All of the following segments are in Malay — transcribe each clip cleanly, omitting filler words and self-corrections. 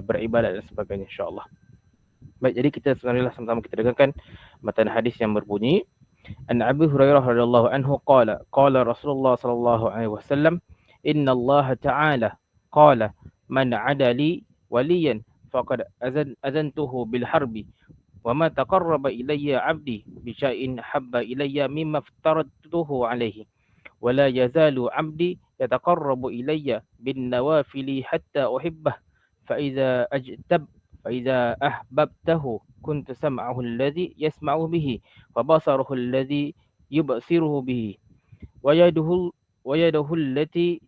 beribadat dan sebagainya, insyaAllah. Baik, jadi kita sebenarnya sama-sama kita dengarkan matan hadis yang berbunyi, An Abi Hurairah radhiyallahu anhu qala Rasulullah sallallahu alaihi wasallam, inna Allah ta'ala qala man 'ada li waliyan faqad azantuhu bil harbi wa ma taqarraba ilayya 'abdi bi syai'in habba ilayya mimma aftaradtuhu 'alaihi wa la yazalu 'abdi yataqarrabu ilayya bin nawafili hatta uhibbah fa idza ajtab فإذا أحببته كنت سمعه الذي يسمع به وبصره الذي يبصره به ويده ويده التي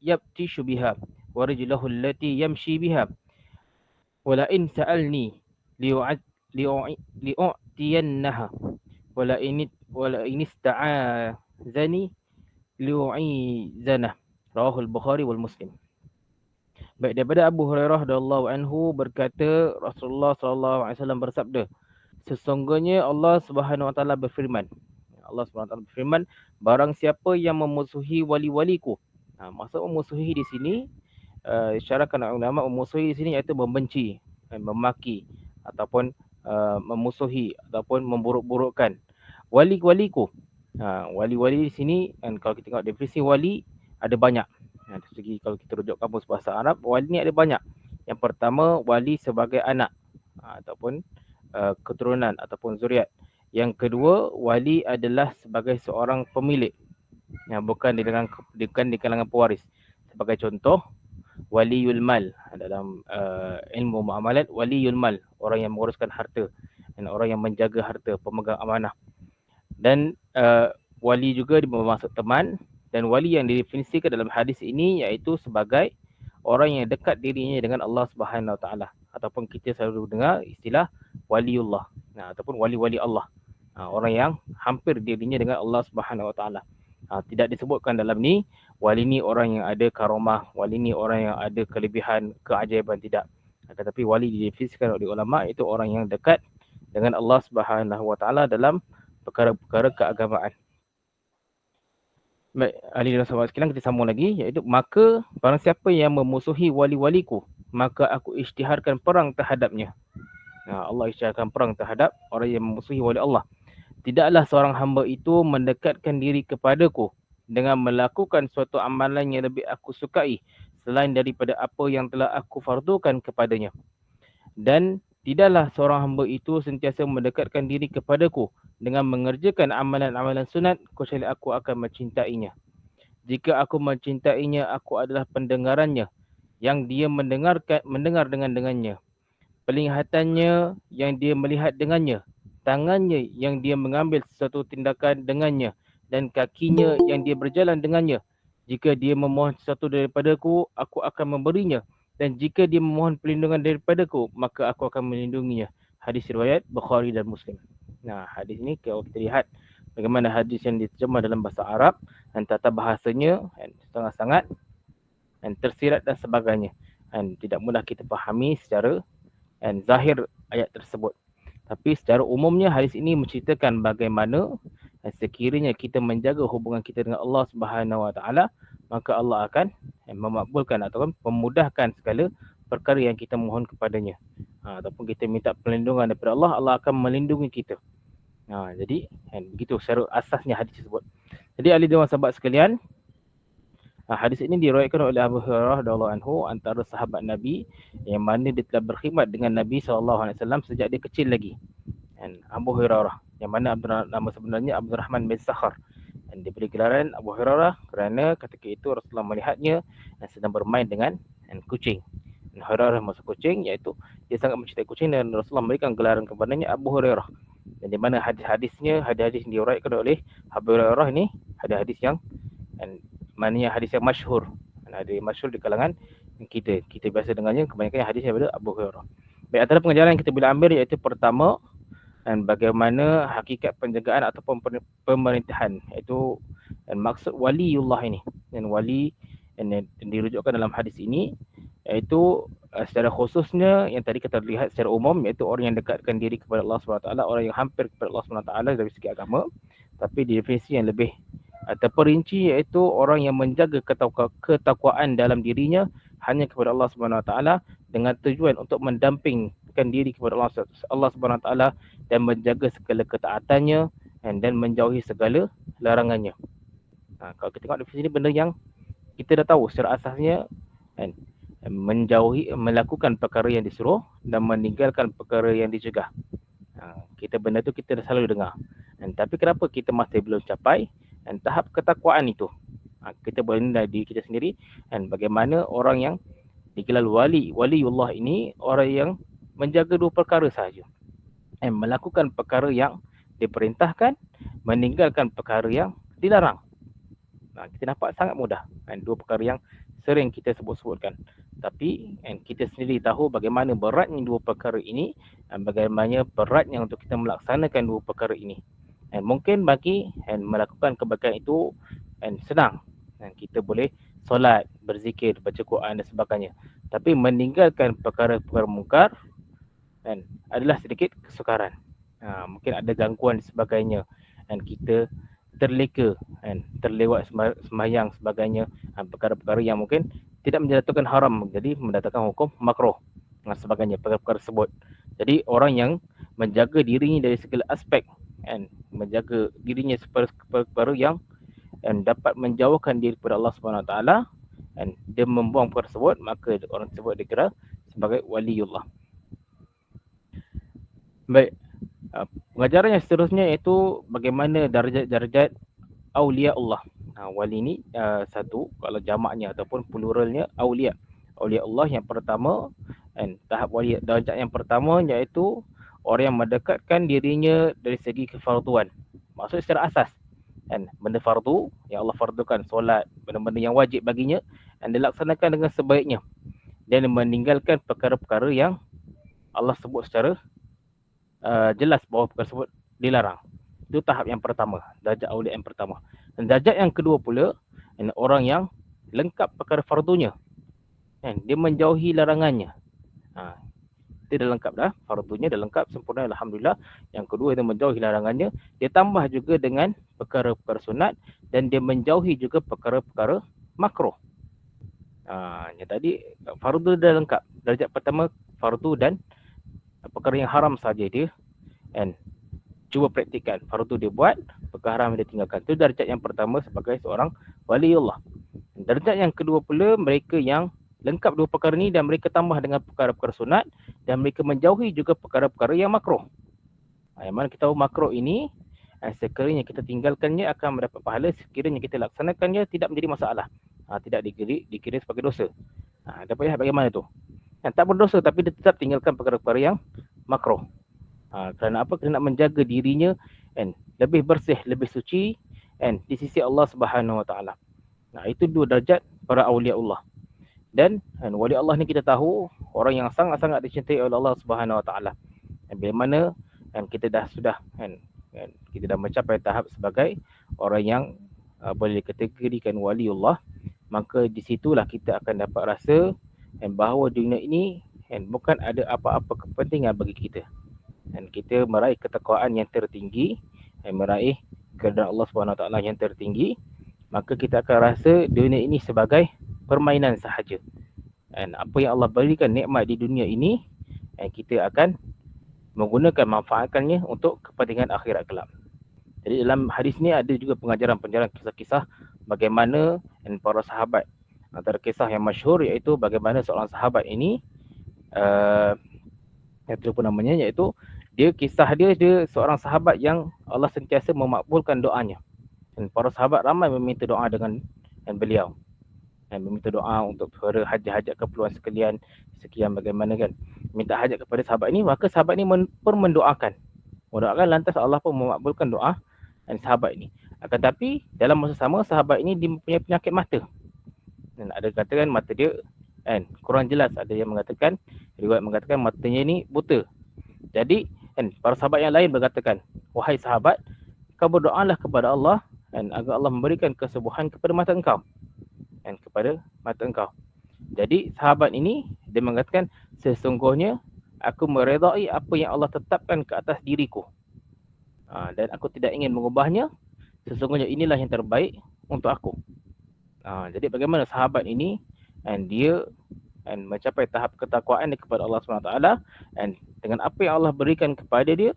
يبتش بها ورجله التي يمشي بها ولئن سألني لأعطينها ولئن استعاذني لأعيذنه رواه البخاري والمسلم. Baik, daripada Abu Hurairah radhiyallahu anhu berkata, Rasulullah sallallahu alaihi wasallam bersabda, sesungguhnya Allah Subhanahu wa taala berfirman. Allah Subhanahu wa taala berfirman, barang siapa yang memusuhi wali-waliku. Maksud memusuhi di sini, isyarahkan ulama, memusuhi di sini iaitu membenci, memaki ataupun memusuhi ataupun memburuk-burukkan wali-waliku. Wali-wali di sini, dan kalau kita tengok definisi wali ada banyak. Dari segi kalau kita rujuk kamus bahasa Arab, wali ni ada banyak. Yang pertama, wali sebagai anak ataupun keturunan ataupun zuriat. Yang kedua, wali adalah sebagai seorang pemilik, bukan di kalangan pewaris. Sebagai contoh, waliul mal dalam ilmu muamalat, waliul mal, orang yang menguruskan harta dan orang yang menjaga harta, pemegang amanah. Dan wali juga bermaksud teman. Dan wali yang didefinisikan dalam hadis ini iaitu sebagai orang yang dekat dirinya dengan Allah Subhanahu Wa Taala, ataupun kita selalu dengar istilah waliullah, ataupun wali-wali Allah, orang yang hampir dirinya dengan Allah Subhanahu Wa Taala. Tidak disebutkan dalam ni wali ni orang yang ada karamah, wali ni orang yang ada kelebihan, keajaiban, tidak. Tetapi wali didefinisikan oleh ulama itu orang yang dekat dengan Allah Subhanahu Wa Taala dalam perkara-perkara keagamaan. Baik, ahli dan sahabat sekalian, kita sambung lagi, iaitu maka barang siapa yang memusuhi wali-waliku, maka aku isytiharkan perang terhadapnya. Allah isytiharkan perang terhadap orang yang memusuhi wali Allah. Tidaklah seorang hamba itu mendekatkan diri kepadaku dengan melakukan suatu amalan yang lebih aku sukai selain daripada apa yang telah aku fardukan kepadanya. Dan tidaklah seorang hamba itu sentiasa mendekatkan diri kepadaku dengan mengerjakan amalan-amalan sunat kecuali aku akan mencintainya. Jika aku mencintainya, aku adalah pendengarannya yang dia mendengar dengannya, penglihatannya yang dia melihat dengannya, tangannya yang dia mengambil sesuatu tindakan dengannya, dan kakinya yang dia berjalan dengannya. Jika dia memohon sesuatu daripadaku, aku akan memberinya. Dan jika dia memohon perlindungan daripadaku, maka aku akan melindunginya. Hadis riwayat Bukhari dan Muslim. Hadis ini kalau kita lihat bagaimana hadis yang diterjemah dalam bahasa Arab dan tata bahasanya sangat-sangat tersirat dan sebagainya. Dan tidak mudah kita fahami secara zahir ayat tersebut. Tapi secara umumnya hadis ini menceritakan bagaimana sekiranya kita menjaga hubungan kita dengan Allah Subhanahu Wa Taala, maka Allah akan memakbulkan ataupun memudahkan segala perkara yang kita mohon kepadanya. Ataupun kita minta perlindungan daripada Allah, Allah akan melindungi kita. Jadi begitu secara asasnya hadis tersebut. Jadi ahli dan sahabat sekalian, hadis ini diriwayatkan oleh Abu Hurairah radhiyallahu anhu, antara sahabat Nabi yang mana dia telah berkhidmat dengan Nabi SAW sejak dia kecil lagi. Dan Abu Hurairah, yang mana nama sebenarnya Abdul Rahman bin Sakhar, dan diberi gelaran Abu Hurairah kerana ketika itu Rasulullah melihatnya dan sedang bermain dengan kucing. Dan Hurairah masuk kucing, iaitu dia sangat mencintai kucing, dan Rasulullah memberikan gelaran kepadanya Abu Hurairah. Dan di mana hadis-hadis yang diriwayatkan oleh Abu Hurairah ini hadis-hadis yang maknanya hadis yang masyhur. Ada yang masyhur di kalangan kita biasa dengarnya, kebanyakan hadis daripada Abu Hurairah. Baik, antara pengajaran yang kita boleh ambil iaitu pertama, dan bagaimana hakikat penjagaan ataupun pemerintahan, iaitu dan maksud waliullah ini. Dan wali yang dirujukkan dalam hadis ini iaitu secara khususnya yang tadi kita lihat secara umum, iaitu orang yang dekatkan diri kepada Allah SWT, orang yang hampir kepada Allah SWT dari segi agama. Tapi di definisi yang lebih terperinci iaitu orang yang menjaga ketakwaan dalam dirinya hanya kepada Allah Subhanahu Wa Taala dengan tujuan untuk mendampingkan diri kepada Allah Subhanahu Wa Taala dan menjaga segala ketaatannya dan menjauhi segala larangannya. Kalau kita tengok di sini benda yang kita dah tahu secara asasnya kan, menjauhi melakukan perkara yang disuruh dan meninggalkan perkara yang dicegah. Kita benda tu kita dah selalu dengar. Tapi kenapa kita masih belum capai tahap ketakwaan itu? Kita boleh nilai diri kita sendiri dan bagaimana orang yang digelar waliullah ini orang yang menjaga dua perkara sahaja. Melakukan perkara yang diperintahkan, meninggalkan perkara yang dilarang. Kita nampak sangat mudah dua perkara yang sering kita sebut-sebutkan. Tapi kita sendiri tahu bagaimana beratnya dua perkara ini dan bagaimana beratnya untuk kita melaksanakan dua perkara ini. Mungkin bagi melakukan kebaikan itu senang. Kita boleh solat, berzikir, baca Quran dan sebagainya. Tapi meninggalkan perkara-perkara mungkar adalah sedikit kesukaran. Mungkin ada gangguan dan sebagainya dan kita terleka terlewat sembahyang sebagainya, perkara-perkara yang mungkin tidak menjatuhkan haram, jadi mendatangkan hukum makruh dan sebagainya, perkara-perkara tersebut. Jadi orang yang menjaga dirinya dari segala aspek menjaga dirinya perkara yang dapat menjauhkan diri kepada Allah Subhanahu Wa Taala dia membuang perkara tersebut, maka orang tersebut dikira sebagai waliullah. Baik, pengajaran yang seterusnya iaitu bagaimana darjat-darjat Aulia Allah. Wali ni satu, kalau jamaknya ataupun pluralnya Aulia. Aulia Allah yang pertama tahap wali darjat yang pertama iaitu orang yang mendekatkan dirinya dari segi kefarduan. Maksud secara asas benda fardu yang Allah fardukan, solat, benda-benda yang wajib baginya dilaksanakan dengan sebaiknya dan meninggalkan perkara-perkara yang Allah sebut secara jelas bahawa perkara tersebut dilarang. Itu tahap yang pertama, darjat aulia yang pertama. Dan darjat yang kedua pula, orang yang lengkap perkara fardunya. Dia menjauhi larangannya. Dia dah lengkap dah, fardunya dah lengkap, sempurna, alhamdulillah. Yang kedua, dia menjauhi larangannya. Dia tambah juga dengan perkara-perkara sunat dan dia menjauhi juga perkara-perkara makruh. Yang tadi fardu dah lengkap. Darjat pertama fardu dan perkara yang haram saja dia cuba praktikkan. Fardu dia buat, perkara haram dia tinggalkan. Itu darjat yang pertama sebagai seorang waliullah. Darjat yang kedua pula, mereka yang lengkap dua perkara ni dan mereka tambah dengan perkara-perkara sunat dan mereka menjauhi juga perkara-perkara yang makruh. Yang mana kita tahu makruh ini sekiranya kita tinggalkannya akan mendapat pahala, sekiranya kita laksanakannya tidak menjadi masalah. Tidak dikira sebagai dosa. Dapat lihat bagaimana tu. Tak berdosa tapi dia tetap tinggalkan perkara-perkara yang makruh. Kerana apa? Kerana nak menjaga dirinya lebih bersih, lebih suci di sisi Allah Subhanahu Wa Taala. Itu dua darjat para aulia Allah. Dan wali Allah ni kita tahu orang yang sangat-sangat dicintai oleh Allah Subhanahu Wa Taala. Bila mana kita dah kita dah mencapai tahap sebagai orang yang boleh dikategorikan waliullah, maka di situlah kita akan dapat rasa bahawa dunia ini bukan ada apa-apa kepentingan bagi kita. Kita meraih ketakwaan yang tertinggi, meraih keridaan Allah Subhanahu Wa Taala yang tertinggi, maka kita akan rasa dunia ini sebagai permainan sahaja. Apa yang Allah berikan nikmat di dunia ini, kita akan menggunakan manfaatkannya untuk kepentingan akhirat kelak. Jadi dalam hadis ni ada juga pengajaran-pengajaran kisah-kisah bagaimana para sahabat. Antara kisah yang masyhur iaitu bagaimana seorang sahabat ini yang terlupa namanya, iaitu kisah dia seorang sahabat yang Allah sentiasa memakbulkan doanya. Dan para sahabat ramai meminta doa dengan beliau. Meminta doa untuk hajat-hajat keperluan sekalian, sekian bagaimana kan. Minta hajat kepada sahabat ini, maka sahabat ini pun mendoakan. Lantas Allah pun memakbulkan doa sahabat ini. Akan tapi dalam masa sama sahabat ini dia punya penyakit mata. Dan ada katakan mata dia kurang jelas. Ada yang mengatakan, riwayat mengatakan matanya ini buta. Jadi para sahabat yang lain berkatakan, wahai sahabat, kau berdoalah kepada Allah agar Allah memberikan kesembuhan kepada mata engkau. Kepada mata engkau. Jadi sahabat ini dia mengatakan, sesungguhnya aku meredai apa yang Allah tetapkan ke atas diriku. Dan aku tidak ingin mengubahnya. Sesungguhnya inilah yang terbaik untuk aku. Jadi bagaimana sahabat ini dan dia mencapai tahap ketakwaan dia kepada Allah SWT, dan dengan apa yang Allah berikan kepada dia,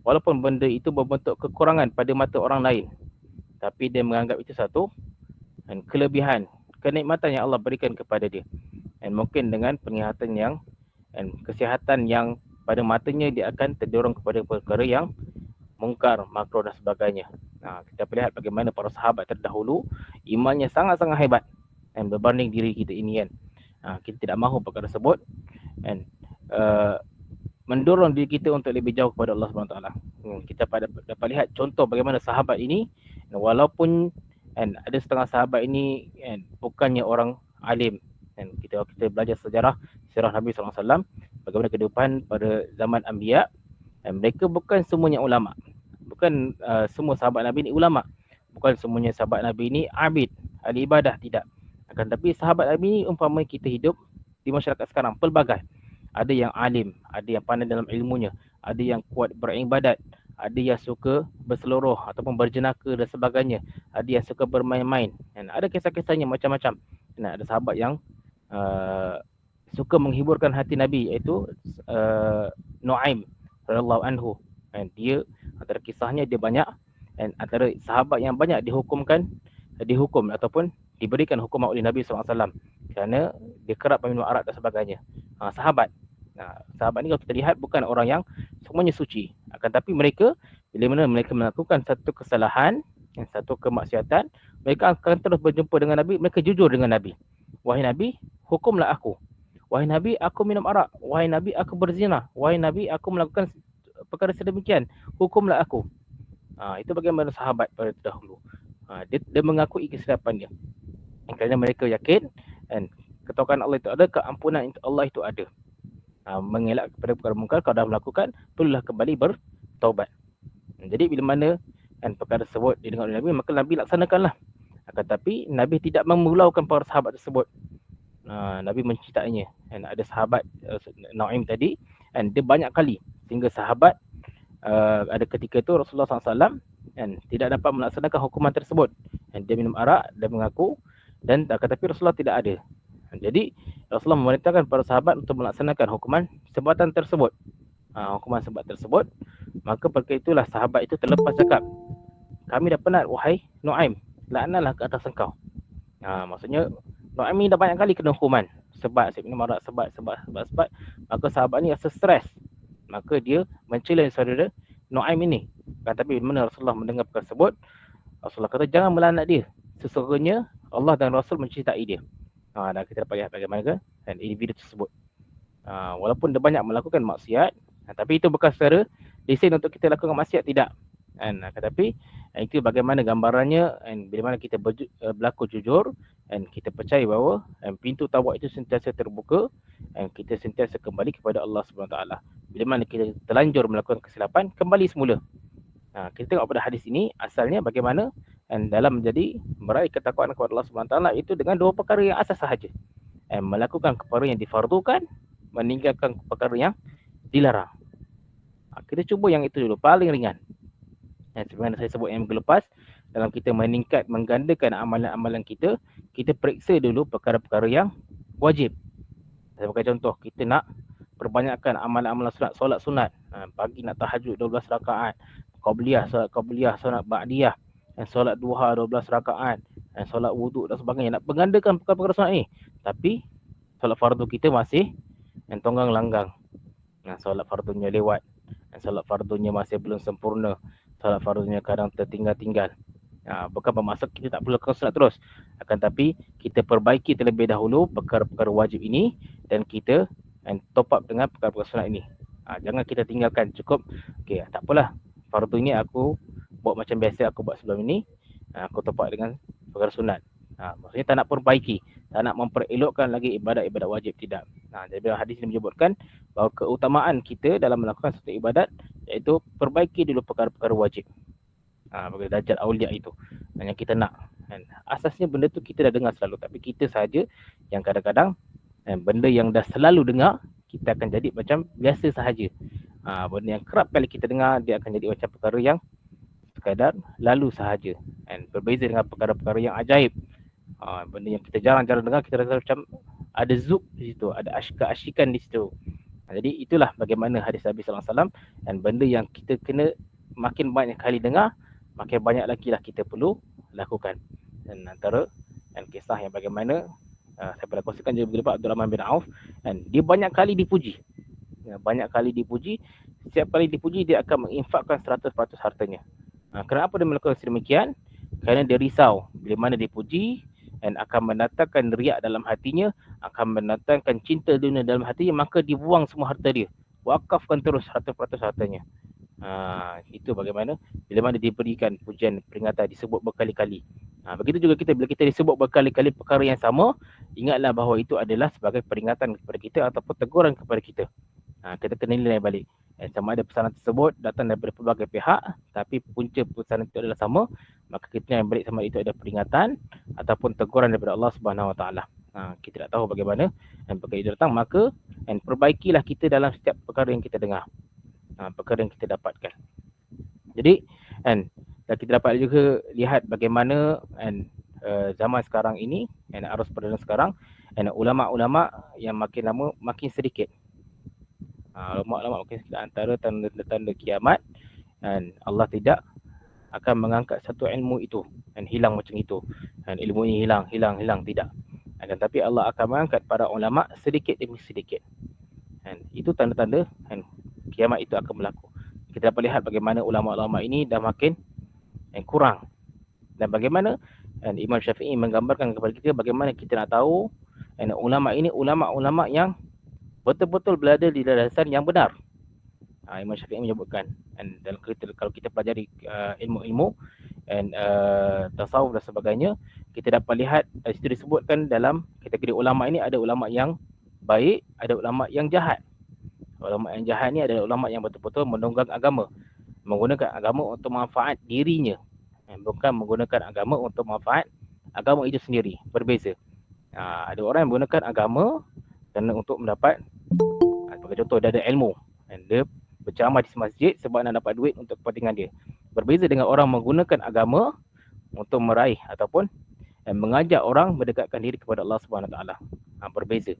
walaupun benda itu berbentuk kekurangan pada mata orang lain, tapi dia menganggap itu satu kelebihan, kenikmatan yang Allah berikan kepada dia. Dan mungkin dengan penglihatan yang kesihatan yang pada matanya, dia akan terdorong kepada perkara yang mungkar, makruh dan sebagainya. Kita lihat bagaimana para sahabat terdahulu imannya sangat-sangat hebat dan berbanding diri kita ini kan. Kita tidak mahu perkara tersebut dan mendorong diri kita untuk lebih jauh kepada Allah SWT. Kita dapat lihat contoh bagaimana sahabat ini, walaupun ada setengah sahabat ini bukannya orang alim, dan kita belajar sejarah sirah Nabi SAW, bagaimana kehidupan pada zaman Anbiya, dan mereka bukan semuanya ulama, bukan semua sahabat Nabi ini ulama, bukan semuanya sahabat Nabi ini abid, ahli ibadah, tidak. Akan tapi sahabat Nabi ini umpama kita hidup di masyarakat sekarang, pelbagai. Ada yang alim, ada yang pandai dalam ilmunya, ada yang kuat beribadat, ada yang suka berseluruh ataupun berjenaka dan sebagainya, ada yang suka bermain-main, dan ada kisah-kisahnya macam-macam. Ada sahabat yang suka menghiburkan hati Nabi, iaitu Nuaim radhiyallahu anhu. Dan dia antara kisahnya dia banyak, dan antara sahabat yang banyak dihukum ataupun diberikan hukuman oleh Nabi SAW kerana dia kerap minum arak dan sebagainya. Sahabat ni kalau kita lihat bukan orang yang semuanya suci, akan tapi mereka bila mana mereka melakukan satu kesalahan, satu kemaksiatan, mereka akan terus berjumpa dengan Nabi, mereka jujur dengan Nabi. Wahai Nabi, hukumlah aku. Wahai Nabi, aku minum arak. Wahai Nabi, aku berzina. Wahai Nabi, aku melakukan perkara sedemikian, hukumlah aku. Itu bagaimana sahabat pada dahulu. Dia mengakui kesilapan dia, kerana mereka yakin dan ketakwaan Allah itu ada, keampunan Allah itu ada. Mengelak kepada perkara mungkar, kalau dah melakukan, perlulah kembali bertaubat. Jadi bila mana perkara tersebut didengar oleh Nabi, maka Nabi laksanakanlah. Akan tapi Nabi tidak memulaukan para sahabat tersebut. Nabi mencintainya. Ada sahabat Nuaim tadi, dia banyak kali, sehingga sahabat ada ketika itu Rasulullah SAW tidak dapat melaksanakan hukuman tersebut. Dia minum arak, dia mengaku, dan akan tapi Rasulullah tidak ada. Jadi Rasulullah memerintahkan para sahabat untuk melaksanakan hukuman sebatan tersebut. Hukuman sebat tersebut, maka perkara itulah sahabat itu terlepas cakap, kami dah penat wahai Nuaim, laknatlah ke atas engkau. Maksudnya Nuaim ni dah banyak kali kena hukuman sebat, minum arak, sebat. Maka sahabat ni rasa stres, maka dia mencela saudara Nuaim ini. Tapi mana Rasulullah mendengar perkara tersebut, Rasulullah kata jangan melaknat dia, sesungguhnya Allah dan Rasul mencintai dia. Dan kita dapat lihat bagaimana individu tersebut, walaupun dia banyak melakukan maksiat, tapi itu bukan secara desain untuk kita lakukan maksiat, tidak. Tetapi itu bagaimana gambarannya, bila mana kita berlaku jujur, kita percaya bahawa pintu taubat itu sentiasa terbuka, kita sentiasa kembali kepada Allah SWT. Bila mana kita terlanjur melakukan kesilapan, kembali semula. Kita tengok pada hadis ini, asalnya bagaimana dalam menjadi meraih ketakwaan kepada Allah SWT itu dengan dua perkara yang asas sahaja. Melakukan perkara yang difardukan, meninggalkan perkara yang dilarang. Kita cuba yang itu dulu, paling ringan. Sebenarnya saya sebut yang minggu lepas, dalam kita meningkat, menggandakan amalan-amalan kita, kita periksa dulu perkara-perkara yang wajib. Saya bagi contoh, kita nak perbanyakkan amalan-amalan sunat, solat sunat. Pagi nak tahajud 12 rakaat, solat qabliyah, solat ba'diyah, solat duha 12 rakaat, solat wuduk dan sebagainya. Nak menggandakan perkara-perkara sunat ni. Tapi solat fardu kita masih tonggang langgang. Solat fardunya lewat, solat fardunya masih belum sempurna, solat fardunya kadang tertinggal-tinggal. Bukan bermaksud kita tak perlu lakukan solat terus, akan tapi kita perbaiki terlebih dahulu perkara-perkara wajib ini, dan kita top up dengan perkara-perkara sunat ini. Jangan kita tinggalkan, cukup okey, tak apalah, fardu ni aku buat macam biasa aku buat sebelum ini, aku top up dengan perkara sunat. Maksudnya tak nak perbaiki, tak nak memperelokkan lagi ibadat-ibadat wajib, tidak. Jadi hadis ini menyebutkan bahawa keutamaan kita dalam melakukan satu ibadat iaitu perbaiki dulu perkara-perkara wajib. Bagi darjat aulia itu yang kita nak. Asasnya benda tu kita dah dengar selalu, tapi kita sahaja yang kadang-kadang benda yang dah selalu dengar, kita akan jadi macam biasa sahaja. Benda yang kerap kali kita dengar, dia akan jadi macam perkara yang sekadar lalu sahaja. Berbeza dengan perkara-perkara yang ajaib, benda yang kita jarang-jarang dengar, kita rasa macam ada zuk di situ, ada keasyikan di situ. Jadi itulah bagaimana hadis Nabi SAW, dan benda yang kita kena makin banyak kali dengar, makin banyak lagi lah kita perlu lakukan. Dan antara kisah yang bagaimana saya pernah kongsikan juga begitu Pak Abdul Rahman bin Auf, dan dia banyak kali dipuji. Banyak kali dipuji, setiap kali dipuji dia akan menginfakkan 100% hartanya. Kenapa dia melakukan sedemikian? Kerana dia risau bila mana dipuji dan akan mendatangkan riak dalam hatinya, akan mendatangkan cinta dunia dalam hatinya, maka dibuang semua harta dia, wakafkan terus 100% hartanya. Itu bagaimana bila mana diberikan pujian, peringatan, disebut berkali-kali. Begitu juga kita, bila kita disebut berkali-kali perkara yang sama, ingatlah bahawa itu adalah sebagai peringatan kepada kita ataupun teguran kepada kita. Kita kena nilai balik. Sama ada pesanan tersebut datang daripada pelbagai pihak, tapi punca pesanan itu adalah sama, maka kita yang balik sama itu ada peringatan ataupun teguran daripada Allah Subhanahu Wa Taala. Kita tak tahu bagaimana dan perkara itu datang, maka perbaikilah kita dalam setiap perkara yang kita dengar, perkara yang kita dapatkan. Jadi dan kita dapat juga lihat bagaimana zaman sekarang ini, arus perdana sekarang, ulama-ulama yang makin lama makin sedikit. Ulama-ulama makin sedikit. Antara tanda-tanda kiamat, dan Allah tidak akan mengangkat satu ilmu itu dan hilang macam itu, dan ilmu ini hilang, tidak. Tetapi Allah akan mengangkat para ulama sedikit demi sedikit. Dan itu tanda-tanda kiamat itu akan berlaku. Kita dapat lihat bagaimana ulama-ulama ini dah makin kurang, dan bagaimana Imam Syafi'i menggambarkan kepada kita bagaimana kita nak tahu ulama ini ulama-ulama yang betul-betul berada di landasan yang benar. Imam Syafi'i menyebutkan, dan kalau kita pelajari ilmu-ilmu dan tasawuf dan sebagainya, kita dapat lihat itu disebutkan dalam kategori ulama ini, ada ulama yang baik, ada ulama yang jahat. Ulama yang jahat ni adalah ulama yang betul-betul menunggang agama, menggunakan agama untuk manfaat dirinya, bukan menggunakan agama untuk manfaat agama itu sendiri. Berbeza. Ada orang yang menggunakan agama kerana untuk mendapat, sebagai contoh, dia ada ilmu dan dia berceramah di masjid sebab nak dapat duit untuk kepentingan dia. Berbeza dengan orang menggunakan agama untuk meraih ataupun mengajak orang mendekatkan diri kepada Allah Subhanahu Taala. Berbeza.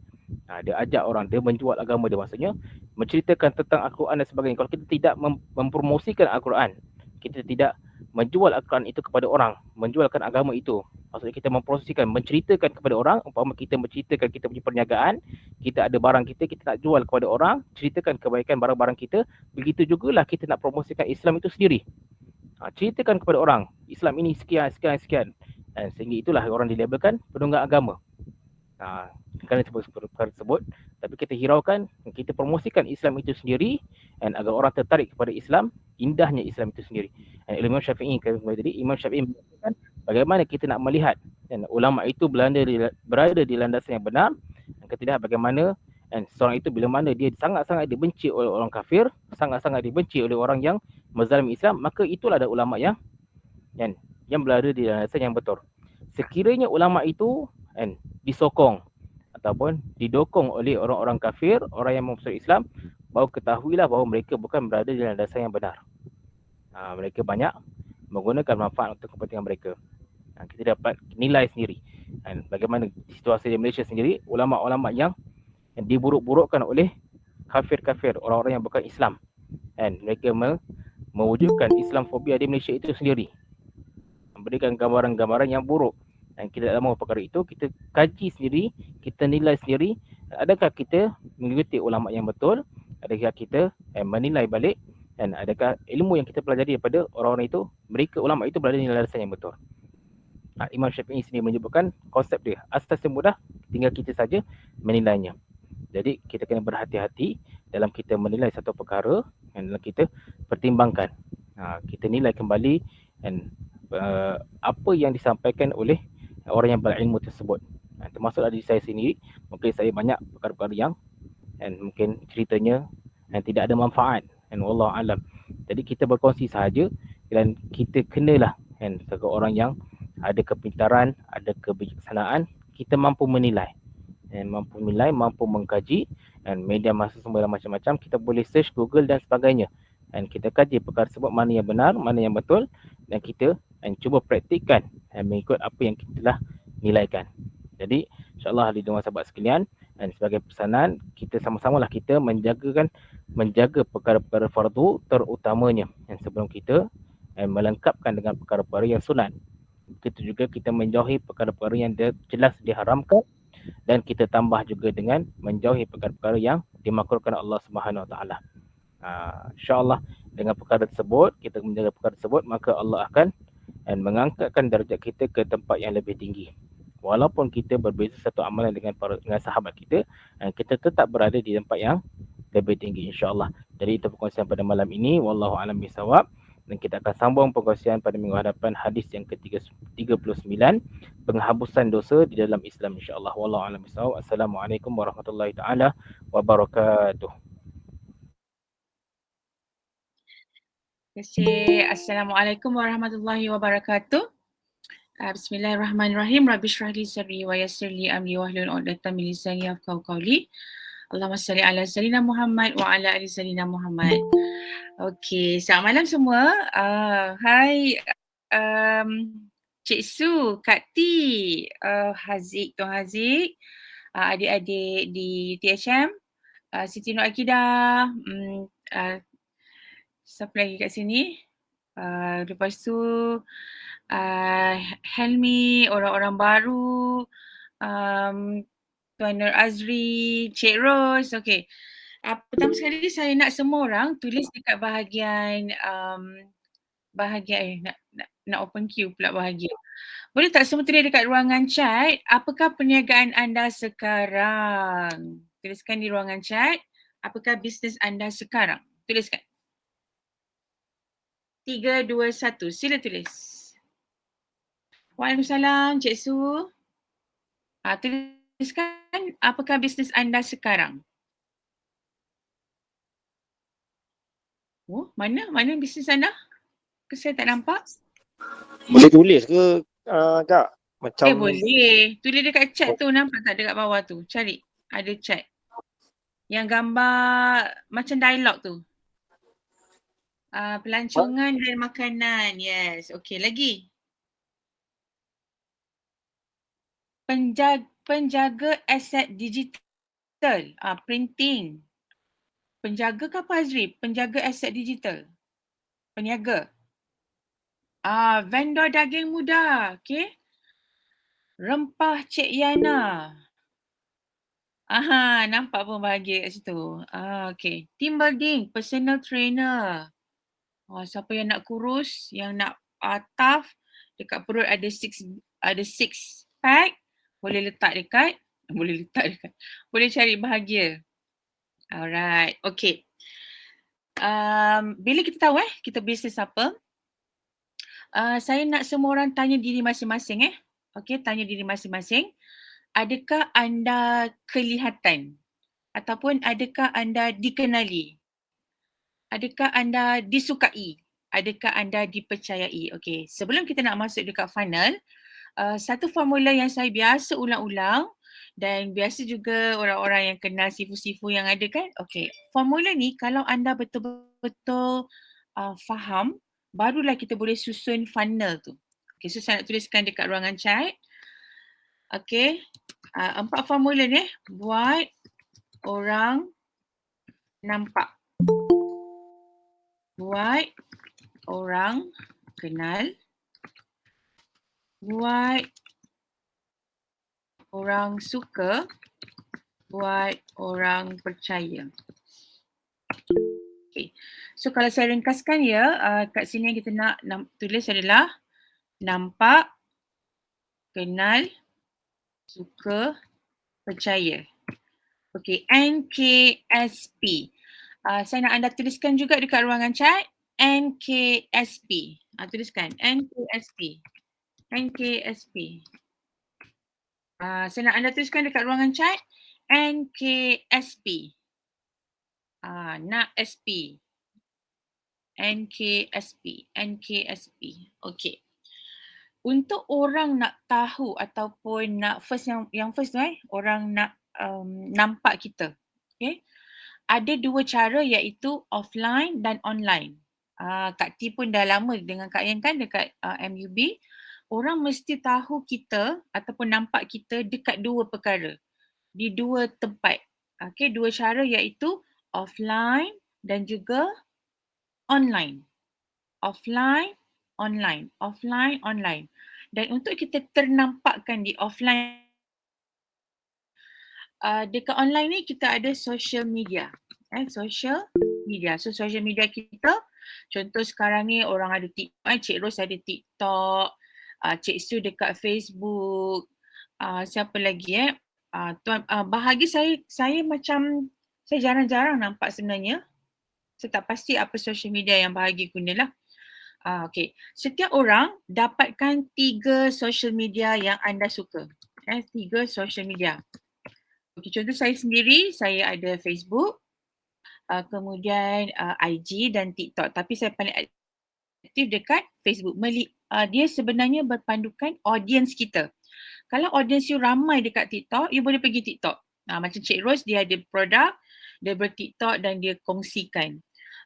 Dia ajak orang, dia menjual agama dia, maksudnya menceritakan tentang Al-Quran dan sebagainya. Kalau kita tidak mempromosikan Al-Quran, kita tidak menjual Al-Quran itu kepada orang, menjualkan agama itu, maksudnya kita mempromosikan, menceritakan kepada orang. Umpama kita menceritakan kita punya perniagaan, kita ada barang kita nak jual kepada orang, ceritakan kebaikan barang-barang kita. Begitu jugalah kita nak promosikan Islam itu sendiri. Ceritakan kepada orang, Islam ini sekian. Dan sehingga itulah orang dilabelkan penunggang agama. Kerana perkara tersebut, tapi kita hiraukan, kita promosikan Islam itu sendiri, dan agar orang tertarik kepada Islam, indahnya Islam itu sendiri. Dan Imam Syafi'i mengatakan bagaimana kita nak melihat dan ulama itu berada di landasan yang benar, dan kita lihat bagaimana seorang itu bila mana dia sangat-sangat dibenci oleh orang kafir, sangat-sangat dibenci oleh orang yang menzalimi Islam, maka itulah ada ulama yang berada di landasan yang betul. Sekiranya ulama itu disokong ataupun didokong oleh orang-orang kafir, orang yang memusuhi Islam, bahawa ketahuilah bahawa mereka bukan berada di landasan yang benar. Mereka banyak menggunakan manfaat untuk kepentingan mereka. Kita dapat nilai sendiri bagaimana situasi di Malaysia sendiri, ulama-ulama yang diburuk-burukkan oleh kafir-kafir, orang-orang yang bukan Islam, mereka mewujudkan Islamfobia di Malaysia itu sendiri, memberikan gambaran-gambaran yang buruk. Dan kita tak mahu perkara itu, kita kaji sendiri, kita nilai sendiri, adakah kita mengikuti ulama yang betul, adakah kita menilai balik, dan adakah ilmu yang kita pelajari daripada orang-orang itu, mereka ulama itu berada di landasan yang betul. Imam Syafi'i sendiri menyebutkan konsep dia, asas yang mudah, tinggal kita saja menilainya. Jadi kita kena berhati-hati dalam kita menilai satu perkara, dan dalam kita pertimbangkan, kita nilai kembali dan apa yang disampaikan oleh orang yang berilmu tersebut. Termasuklah diri saya sendiri, mungkin saya banyak perkara-perkara yang mungkin ceritanya tidak ada manfaat, wallahu alam. Jadi kita berkongsi sahaja, dan kita kenalah sebagai orang yang ada kepintaran, ada kebijaksanaan, kita mampu menilai, mampu mengkaji, dan media masa semua macam-macam, kita boleh search Google dan sebagainya, dan kita kaji perkara tersebut mana yang benar, mana yang betul, dan kita cuba praktikkan mengikut apa yang kita telah nilaikan. Jadi InsyaAllah hadirin sahabat sekalian, dan sebagai pesanan, kita sama-samalah kita menjaga perkara-perkara fardu terutamanya yang sebelum kita melengkapkan dengan perkara-perkara yang sunat. Begitu juga kita menjauhi perkara-perkara yang jelas diharamkan, dan kita tambah juga dengan menjauhi perkara-perkara yang dimakruhkan Allah Subhanahu Wa Taala. InsyaAllah dengan perkara tersebut, kita menjaga perkara tersebut, maka Allah akan mengangkatkan darjat kita ke tempat yang lebih tinggi. Walaupun kita berbeza satu amalan dengan sahabat kita, kita tetap berada di tempat yang lebih tinggi, insyaAllah. Jadi itu perkongsian pada malam ini. Wallahu a'lam bishawab. Dan kita akan sambung perkongsian pada minggu hadapan, hadis yang ke-39, penghabusan dosa di dalam Islam, insyaAllah. Wallahu a'lam bishawab. Assalamualaikum warahmatullahi taala wabarakatuh. Terima kasih. Assalamualaikum warahmatullahi wabarakatuh. Bismillahirrahmanirrahim. Rabbi shrah li sadri wa yassir li amri wahlul 'uqdatam min lisani yafqahu qawli. Allahumma salli ala sayyidina Muhammad wa ala ali sayyidina Muhammad. Okey, selamat malam semua. Hai Cik Su, Kak T, Haziq, Tuan Haziq, adik-adik di THM, Siti Nur Akidah, siapa lagi kat sini? Lepas tu Helmi, orang-orang baru, Tuan Nur Azri, Cik Ros. Okey. Pertama sekali saya nak semua orang tulis dekat bahagian nak open queue pula bahagian. Boleh tak semua tulis dekat ruangan chat, apakah perniagaan anda sekarang? Tuliskan di ruangan chat, apakah bisnes anda sekarang? Tuliskan. 3, 2, 1. Sila tulis. Waalaikumsalam, Cik Su. Tuliskan apakah bisnes anda sekarang? Oh, mana bisnes anda? Saya tak nampak. Boleh tulis ke Kak? Macam Boleh. Tulis dekat chat tu, nampak tak dekat bawah tu? Cari. Ada chat. Yang gambar macam dialog tu. Pelancongan dan makanan. Yes. Okey, lagi. Penjaga aset digital. Printing. Penjaga ke apa Azri? Penjaga aset digital. Peniaga. Vendor daging muda. Okey. Rempah Cik Yana. Nampak pun bahagia kat situ. Okey. Team building, personal trainer. Siapa yang nak kurus, yang nak tough, dekat perut ada six pack, boleh cari bahagia. Alright. Okey. Bila kita tahu kita bisnes apa, saya nak semua orang tanya diri masing-masing Okey, tanya diri masing-masing. Adakah anda kelihatan? Ataupun adakah anda dikenali? Adakah anda disukai? Adakah anda dipercayai? Okey, sebelum kita nak masuk dekat funnel, satu formula yang saya biasa ulang-ulang dan biasa juga orang-orang yang kenal sifu-sifu yang ada kan. Okey, formula ni kalau anda betul-betul faham, barulah kita boleh susun funnel tu. Okey, so saya nak tuliskan dekat ruangan chat. Okey, 4 formula ni buat orang nampak. Buat orang kenal. Buat orang suka. Buat orang percaya. Okay. So kalau saya ringkaskan kat sini yang kita nak tulis adalah nampak, kenal, suka, percaya. Okay, NKSP. Saya nak anda tuliskan juga dekat ruangan chat. NKSP. Tuliskan NKSP. NKSP. Saya nak anda tuliskan dekat ruangan chat. NKSP. Nak SP. NKSP. NKSP. Okay. Untuk orang nak tahu ataupun nak first yang first tu orang nak nampak kita. Okay. Ada 2 cara iaitu offline dan online. Kak T pun dah lama dengan Kak Yan kan dekat MUB. orang mesti tahu kita ataupun nampak kita dekat dua perkara, di dua tempat. Okay, dua cara iaitu offline dan juga online. Offline, online. Offline, online. Dan untuk kita ternampakkan di offline, dekat online ni kita ada social media. Social media. So social media kita, contoh sekarang ni orang ada TikTok, Cik Ros ada TikTok, Cik Su dekat Facebook, siapa lagi bahagi saya macam saya jarang-jarang nampak sebenarnya. Saya tak pasti apa social media yang bahagi gunalah. Okay. Setiap orang dapatkan 3 social media yang anda suka. 3 social media. Okay, contoh saya sendiri, saya ada Facebook, kemudian IG dan TikTok. Tapi saya paling aktif dekat Facebook. Dia sebenarnya berpandukan audience kita. Kalau audience you ramai dekat TikTok, you boleh pergi TikTok. Macam Cik Ros, dia ada produk, dia ber-TikTok dan dia kongsikan.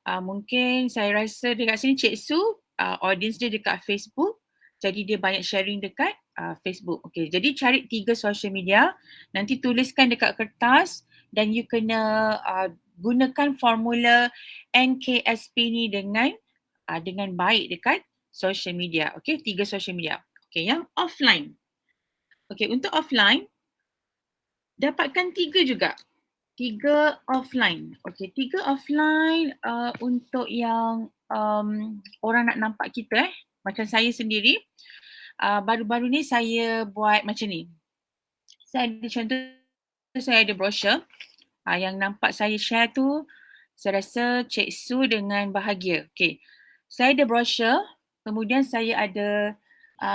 Mungkin saya rasa dekat sini Cik Su, audience dia dekat Facebook, jadi dia banyak sharing dekat Facebook. Okay, jadi cari 3 social media, nanti tuliskan dekat kertas dan you kena gunakan formula NKSP ni dengan baik dekat social media. Okay, 3 social media. Okay, yang offline. Okay, untuk offline, dapatkan 3 juga. 3 offline. Okay, 3 offline untuk yang orang nak nampak kita macam saya sendiri. Baru-baru ni saya buat macam ni. Saya ada contoh, saya ada brochure. Yang nampak saya share tu, saya rasa Cik Su dengan bahagia. Okay, saya ada brochure, kemudian saya ada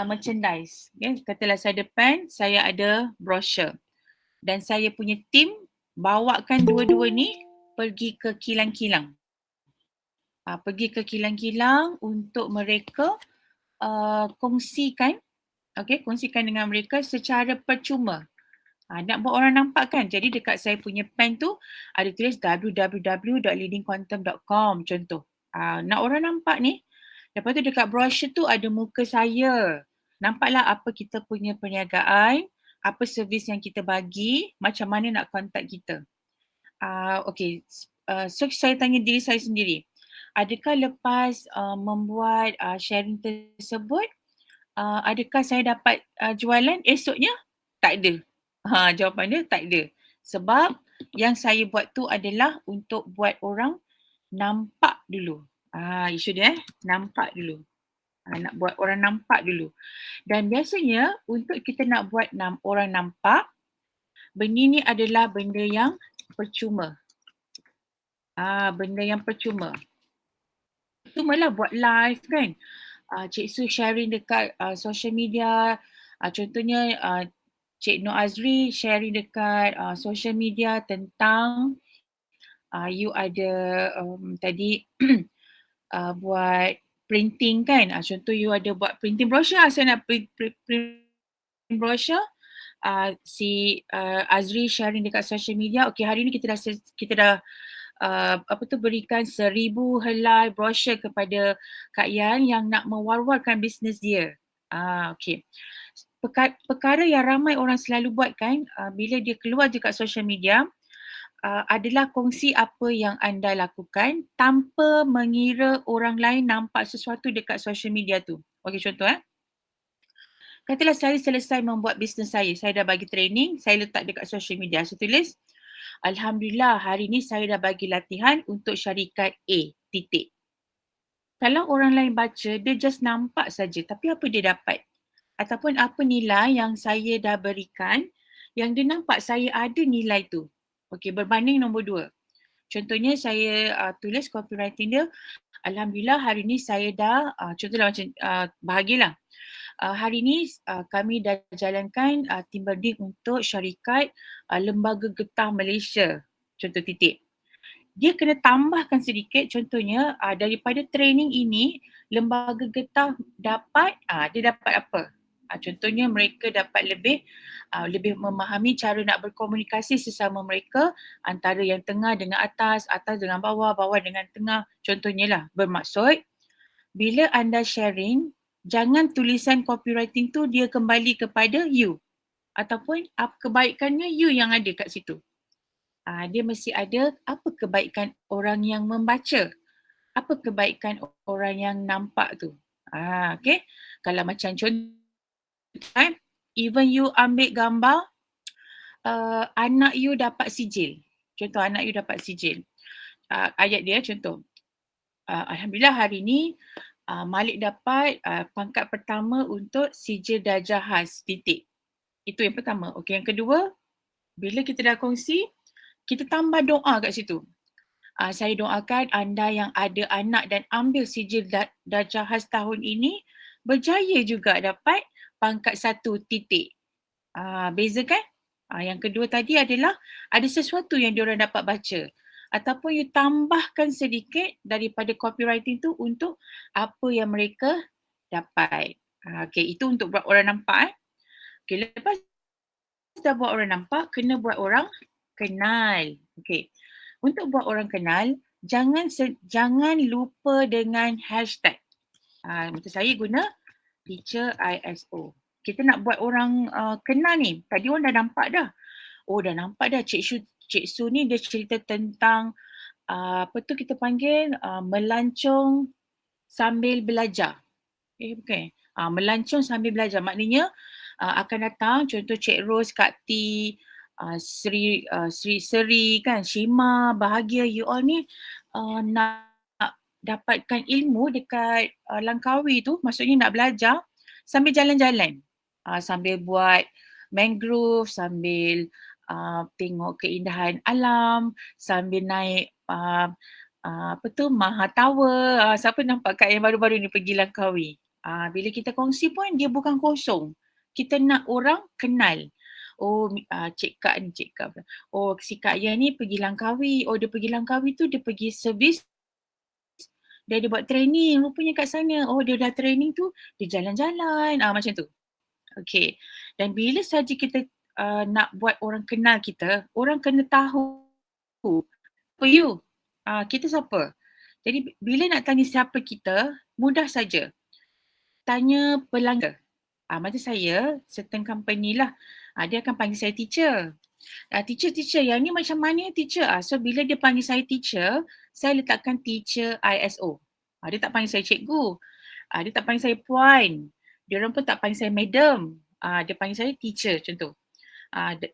merchandise. Okay, katalah saya ada pen, saya ada brochure. Dan saya punya team bawakan dua-dua ni pergi ke kilang-kilang. Pergi ke kilang-kilang untuk mereka kongsikan dengan mereka secara percuma. Nak buat orang nampak kan. Jadi dekat saya punya pen tu ada tulis www.leadingquantum.com contoh. Nak orang nampak ni. Lepas tu dekat brochure tu ada muka saya. Nampaklah apa kita punya perniagaan, apa servis yang kita bagi, macam mana nak kontak kita. Okay, so saya tanya diri saya sendiri. Adakah lepas membuat sharing tersebut, adakah saya dapat jualan esoknya? Tak ada. Jawapan dia tak ada. Sebab yang saya buat tu adalah untuk buat orang nampak dulu. Isu dia nampak dulu. Nak buat orang nampak dulu. Dan biasanya untuk kita nak buat orang nampak, benda ni adalah benda yang percuma. Benda yang percuma. Percumalah buat live kan. Cik Su sharing dekat social media. Contohnya Cik Nur Azri sharing dekat social media tentang you ada tadi buat printing kan. Contoh you ada buat printing brochure. Saya nak print brochure. Si Azri sharing dekat social media. Okay, hari ni kita dah berikan 1,000 helai brochure kepada Kak Yan yang nak mewar-warkan bisnes dia. Okay. Perkara yang ramai orang selalu buat kan, bila dia keluar dekat social media, adalah kongsi apa yang anda lakukan tanpa mengira orang lain nampak sesuatu dekat social media tu. Okay, contoh katalah saya selesai membuat bisnes saya dah bagi training, saya letak dekat social media. Saya tulis, Alhamdulillah hari ni saya dah bagi latihan untuk syarikat A, titik. Kalau orang lain baca, dia just nampak saja. Tapi apa dia dapat? Ataupun apa nilai yang saya dah berikan, yang dia nampak saya ada nilai tu. Okey, berbanding nombor 2. Contohnya saya tulis copywriting dia, Alhamdulillah hari ni saya dah, contohlah macam bahagialah. Hari ni kami dah jalankan team building untuk syarikat Lembaga Getah Malaysia. Contoh titik. Dia kena tambahkan sedikit, contohnya daripada training ini, Lembaga Getah dapat, dia dapat apa? Contohnya mereka dapat lebih memahami cara nak berkomunikasi sesama mereka antara yang tengah dengan atas dengan bawah, bawah dengan tengah. Contohnya lah, bermaksud bila anda sharing, jangan tulisan copywriting tu dia kembali kepada you. Ataupun kebaikannya you yang ada kat situ. Dia mesti ada apa kebaikan orang yang membaca. Apa kebaikan orang yang nampak tu. Okay. Kalau macam contoh, even you ambil gambar, anak you dapat sijil. Contoh anak you dapat sijil. Ayat dia contoh. Alhamdulillah hari ni Malik dapat pangkat pertama untuk sijil darjah khas titik. Itu yang pertama. Okey, yang kedua, bila kita dah kongsi, kita tambah doa kat situ. Saya doakan anda yang ada anak dan ambil sijil darjah khas tahun ini berjaya juga dapat pangkat 1 titik. Beza kan? Yang kedua tadi adalah ada sesuatu yang diorang dapat baca. Ataupun you tambahkan sedikit daripada copywriting tu untuk apa yang mereka dapat. Okay, itu untuk buat orang nampak. Okay, lepas dah buat orang nampak, kena buat orang kenal. Okay. Untuk buat orang kenal, jangan lupa dengan hashtag. Macam saya guna teacher ISO. Kita nak buat orang kenal ni. Tadi orang dah nampak dah. Oh, dah nampak dah Cik Su ni dia cerita tentang apa tu kita panggil melancong sambil belajar. Bukan. Melancong sambil belajar. Maknanya akan datang contoh Cik Rose, Kak T, Sri kan, Shima, Bahagia, you all ni nak dapatkan ilmu dekat Langkawi tu, maksudnya nak belajar sambil jalan-jalan. Sambil buat mangrove, sambil tengok keindahan alam, sambil naik Maha Tower. Siapa nampak kat yang baru-baru ni pergi Langkawi? Bila kita kongsi pun dia bukan kosong. Kita nak orang kenal. Oh, Cik Kak ni, Cik Kak. Oh, si Kak Yan ni pergi Langkawi. Oh, dia pergi Langkawi tu dia pergi servis. Dia ada buat training rupanya kat sana. Oh, dia dah training tu, dia jalan-jalan. Macam tu. Okay. Dan bila saja kita nak buat orang kenal kita, orang kena tahu apa you. Kita siapa. Jadi bila nak tanya siapa kita, mudah saja. Tanya pelanggan. Macam saya, certain company lah. Dia akan panggil saya teacher. Teacher, yang ni macam mana teacher? So bila dia panggil saya teacher, saya letakkan teacher ISO. Dia tak panggil saya cikgu. Dia tak panggil saya puan. Dia orang pun tak panggil saya madam. Dia panggil saya teacher contoh.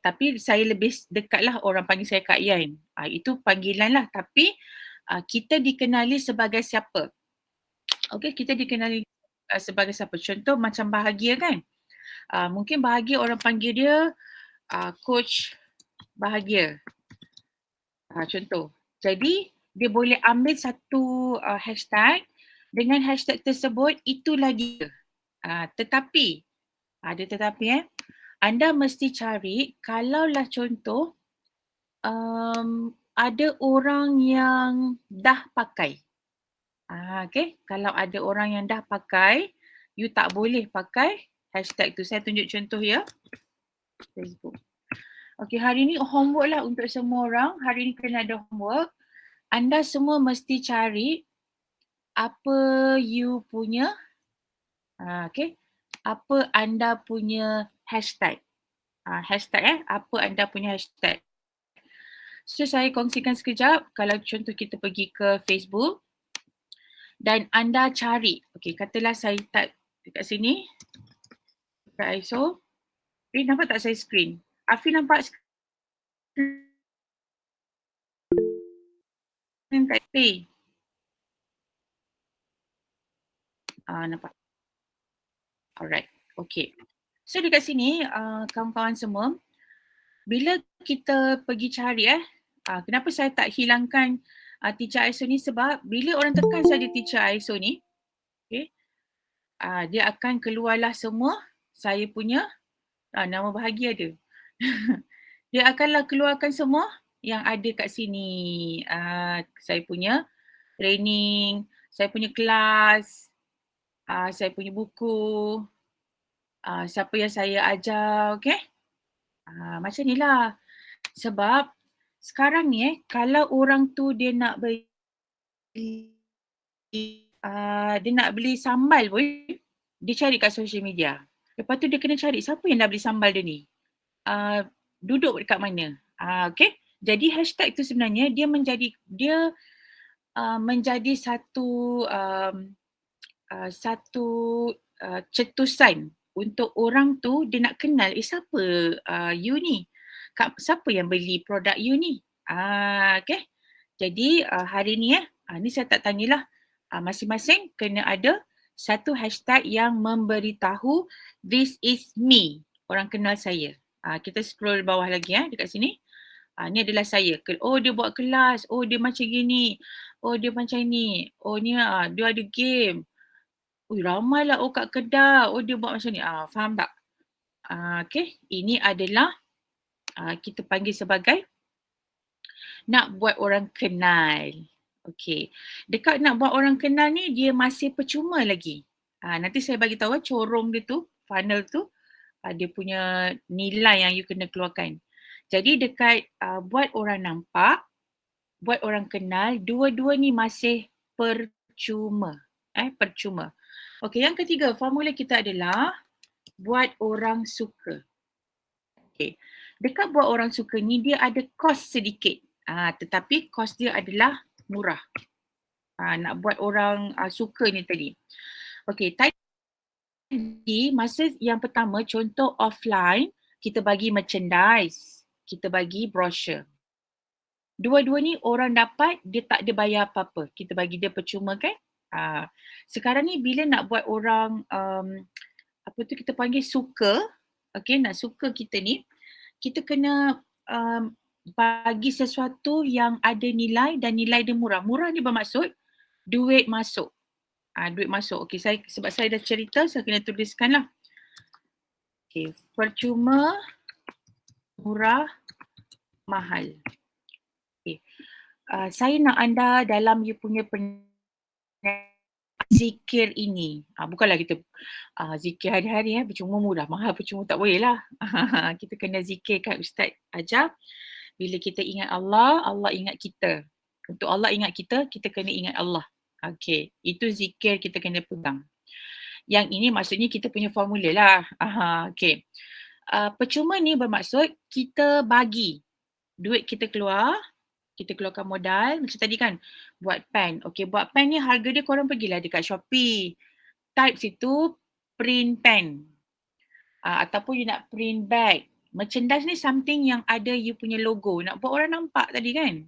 Tapi saya lebih dekat lah orang panggil saya Kak Yan. Itu panggilan lah. Tapi kita dikenali sebagai siapa. Okay, kita dikenali sebagai siapa. Contoh macam Bahagia kan. Mungkin Bahagia orang panggil dia Coach Bahagia. Contoh. Jadi dia boleh ambil satu hashtag. Dengan hashtag tersebut itulah dia. Tetapi ada tetapi anda mesti cari kalaulah contoh ada orang yang dah pakai. Okay, kalau ada orang yang dah pakai, you tak boleh pakai hashtag tu. Saya tunjuk contoh ya. Facebook. Okay, hari ni homework lah untuk semua orang. Hari ni kena ada homework. Anda semua mesti cari apa you punya, okay, apa anda punya hashtag. Hashtag apa anda punya hashtag. So saya kongsikan sekejap. Kalau contoh kita pergi ke Facebook dan anda cari. Okay, katalah saya type dekat sini. Dekat ISO. Nampak tak saya screen? Afi nampak screen kat P. Nampak. Alright. Okay. So dekat sini kawan-kawan semua, bila kita pergi cari kenapa saya tak hilangkan teacher ISO ni, sebab bila orang tekan saja teacher ISO ni, okay, dia akan keluarlah semua saya punya nama Bahagia dia. Dia akanlah keluarkan semua yang ada kat sini. Saya punya training, saya punya kelas, saya punya buku, siapa yang saya ajar, okay? Macam ni lah. Sebab sekarang ni kalau orang tu dia nak beli sambal pun, dia cari kat social media. Lepas tu dia kena cari siapa yang dah beli sambal dia ni. Duduk dekat mana. Okay. Jadi hashtag tu sebenarnya dia menjadi satu cetusan untuk orang tu dia nak kenal siapa you ni. Siapa yang beli produk you ni. Okay. Jadi hari ni ni saya tak tanyalah. Masing-masing kena ada satu hashtag yang memberitahu this is me. Orang kenal saya. Kita scroll bawah lagi dekat sini. Ni adalah saya. Oh dia buat kelas. Oh dia macam gini. Oh dia macam ni. Oh ni dia ada game. Ramai lah. Oh kat Kedah. Oh dia buat macam ni. Faham tak? Okay. Ini adalah kita panggil sebagai nak buat orang kenal. Okay. Dekat nak buat orang kenal ni dia masih percuma lagi. Nanti saya bagi tahu corong dia tu, funnel tu, dia punya nilai yang you kena keluarkan. Jadi dekat buat orang nampak, buat orang kenal, dua-dua ni masih percuma. Percuma. Okay, yang ketiga formula kita adalah buat orang suka. Okay. Dekat buat orang suka ni dia ada kos sedikit. Tetapi kos dia adalah murah. Nak buat orang suka ni tadi. Okay, tadi masa yang pertama contoh offline, kita bagi merchandise, kita bagi brochure. Dua-dua ni orang dapat, dia tak ada bayar apa-apa. Kita bagi dia percuma kan. Sekarang ni bila nak buat orang, kita panggil suka, okay, nak suka kita ni, kita kena bagi sesuatu yang ada nilai dan nilai dia murah. Murah ni bermaksud duit masuk. Duit masuk. Okay, sebab saya dah cerita, saya kena tuliskan lah. Okay, percuma, murah, mahal. Okay. Saya nak anda dalam you punya zikir ini. Bukanlah kita zikir hari-hari percuma murah, mahal percuma tak boleh lah. Kita kena zikir kat Ustaz ajar. Bila kita ingat Allah, Allah ingat kita. Untuk Allah ingat kita, kita kena ingat Allah. Okay, itu zikir kita kena pegang. Yang ini maksudnya kita punya formula lah. Okay. Percuma ni bermaksud kita bagi. Duit kita keluar, kita keluarkan modal. Macam tadi kan, buat pen. Okay, buat pen ni harga dia korang pergilah dekat Shopee. Type situ, print pen. Ataupun you nak print bag. Merchandise ni something yang ada you punya logo. Nak buat orang nampak tadi kan.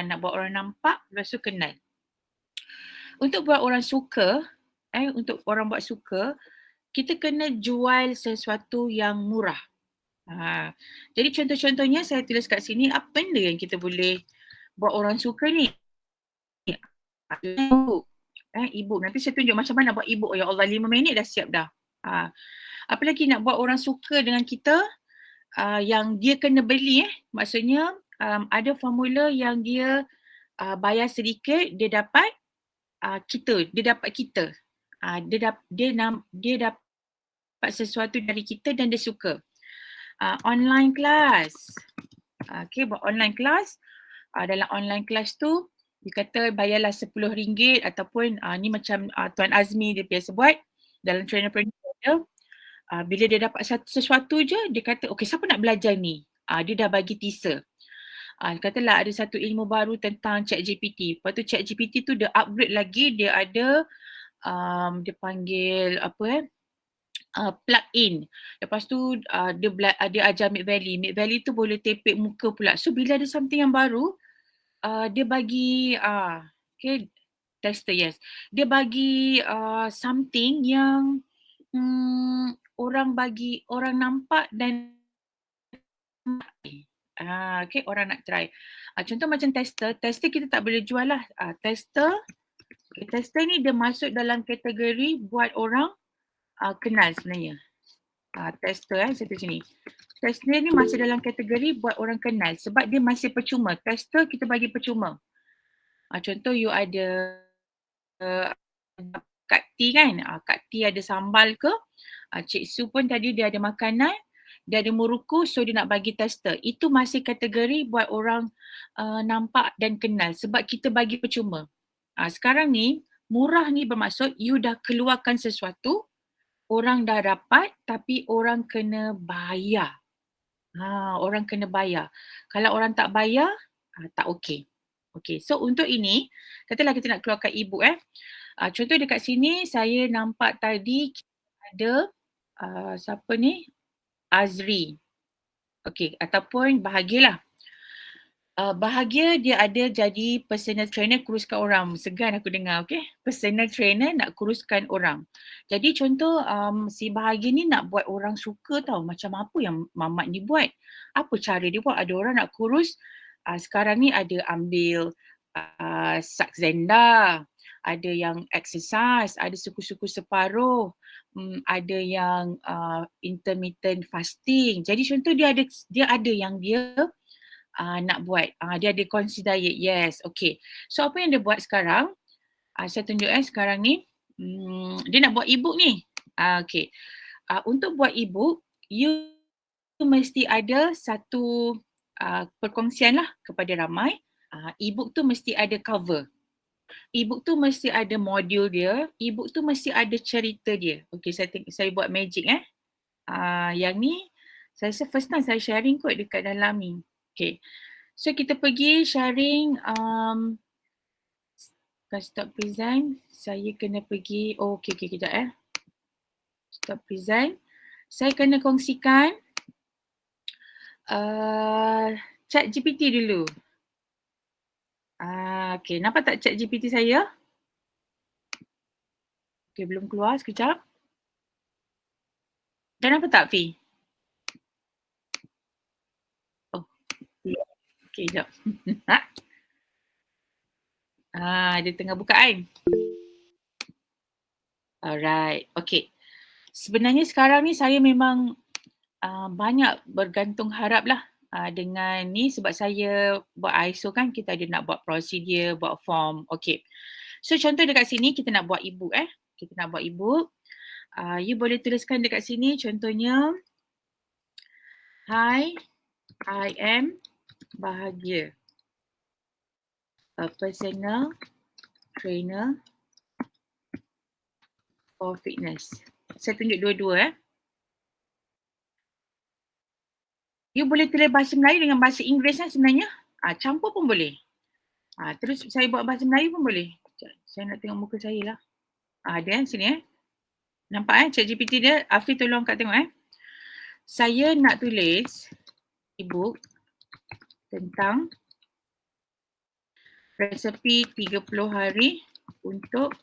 Nak buat orang nampak, lepas tu kenal. Untuk buat orang suka, untuk orang buat suka, kita kena jual sesuatu yang murah. Jadi contoh-contohnya saya tulis kat sini, apa benda yang kita boleh buat orang suka ni? E-book. Nanti saya tunjuk macam mana nak buat e-book. Ya Allah, 5 minit dah siap dah. Apa lagi nak buat orang suka dengan kita? Yang dia kena beli maksudnya ada formula yang dia bayar sedikit, dia dapat kita. Dia dapat sesuatu dari kita dan dia suka. Online class. Okay, buat online class. Dalam online class tu, dia kata bayarlah RM10 ataupun ni macam Tuan Azmi dia biasa buat dalam Trainer-Preneur dia. Bila dia dapat sesuatu je, dia kata, okay, siapa nak belajar ni? Dia dah bagi teaser. Dia katalah ada satu ilmu baru tentang ChatGPT. Lepas tu ChatGPT tu dia upgrade lagi, dia ada, dia panggil plug-in. Lepas tu dia ajar Mid Valley. Mid Valley tu boleh tapik muka pula. So bila ada something yang baru, dia bagi, okay, tester, yes. Dia bagi something yang orang nampak dan okay, orang nak try. Contoh macam tester kita tak boleh jual lah. Tester ni dia masuk dalam kategori buat orang kenal sebenarnya. Tester saya tulis sini. Tester ni masih dalam kategori buat orang kenal sebab dia masih percuma. Tester kita bagi percuma. Contoh you ada Kak T kan, Kak T ada sambal ke, Cik Su pun tadi dia ada makanan, dia ada muruku, so dia nak bagi tester. Itu masih kategori buat orang nampak dan kenal sebab kita bagi percuma. Sekarang ni, murah ni bermaksud you dah keluarkan sesuatu orang dah dapat tapi orang kena bayar. Orang kena bayar. Kalau orang tak bayar, tak okey. Okey, so untuk ini, katalah kita nak keluarkan e-book contoh dekat sini saya nampak tadi ada siapa ni? Azri. Okey, ataupun Bahagialah. Bahagia dia ada jadi personal trainer kuruskan orang. Segan aku dengar, okey. Personal trainer nak kuruskan orang. Jadi contoh si Bahagia ni nak buat orang suka tau. Macam apa yang Mamat ni buat. Apa cara dia buat? Ada orang nak kurus. Sekarang ni ada ambil Saxenda. Ada yang exercise. Ada suku-suku separuh. Ada yang intermittent fasting. Jadi contoh dia ada yang dia nak buat. Dia ada consider diet. Yes, okay. So apa yang dia buat sekarang, saya tunjuk sekarang ni, dia nak buat e-book ni. Okay. Untuk buat e-book, you mesti ada satu perkongsian lah kepada ramai. E-book tu mesti ada cover. E-book tu mesti ada modul dia. E-book tu mesti ada cerita dia. Okay, saya buat magic yang ni, saya rasa first time saya sharing kot dekat dalam ni. Okay. So kita pergi sharing stop present. Saya kena pergi, okay, kejap Stop present. Saya kena kongsikan chat GPT dulu. Okay, nampak tak chat GPT saya? Okay, belum keluar sekejap. Dah nampak tak, Fi? Oh, okay, sekejap. Dia tengah buka kan? Alright, okay. Sebenarnya sekarang ni saya memang banyak bergantung harap lah dengan ni sebab saya buat ISO kan, kita ada nak buat prosedur, buat form. Okay. So contoh dekat sini kita nak buat e-book Kita nak buat e-book. You boleh tuliskan dekat sini contohnya, Hi, I am Bahagia, a personal trainer for fitness. Saya tunjuk dua-dua You boleh tulis bahasa Melayu dengan bahasa Inggeris sebenarnya. Campur pun boleh. Terus saya buat bahasa Melayu pun boleh. Saya nak tengok muka saya lah. Ada sini Nampak chat GPT dia. Afi tolong kat tengok Saya nak tulis e-book tentang resepi 30 hari untuk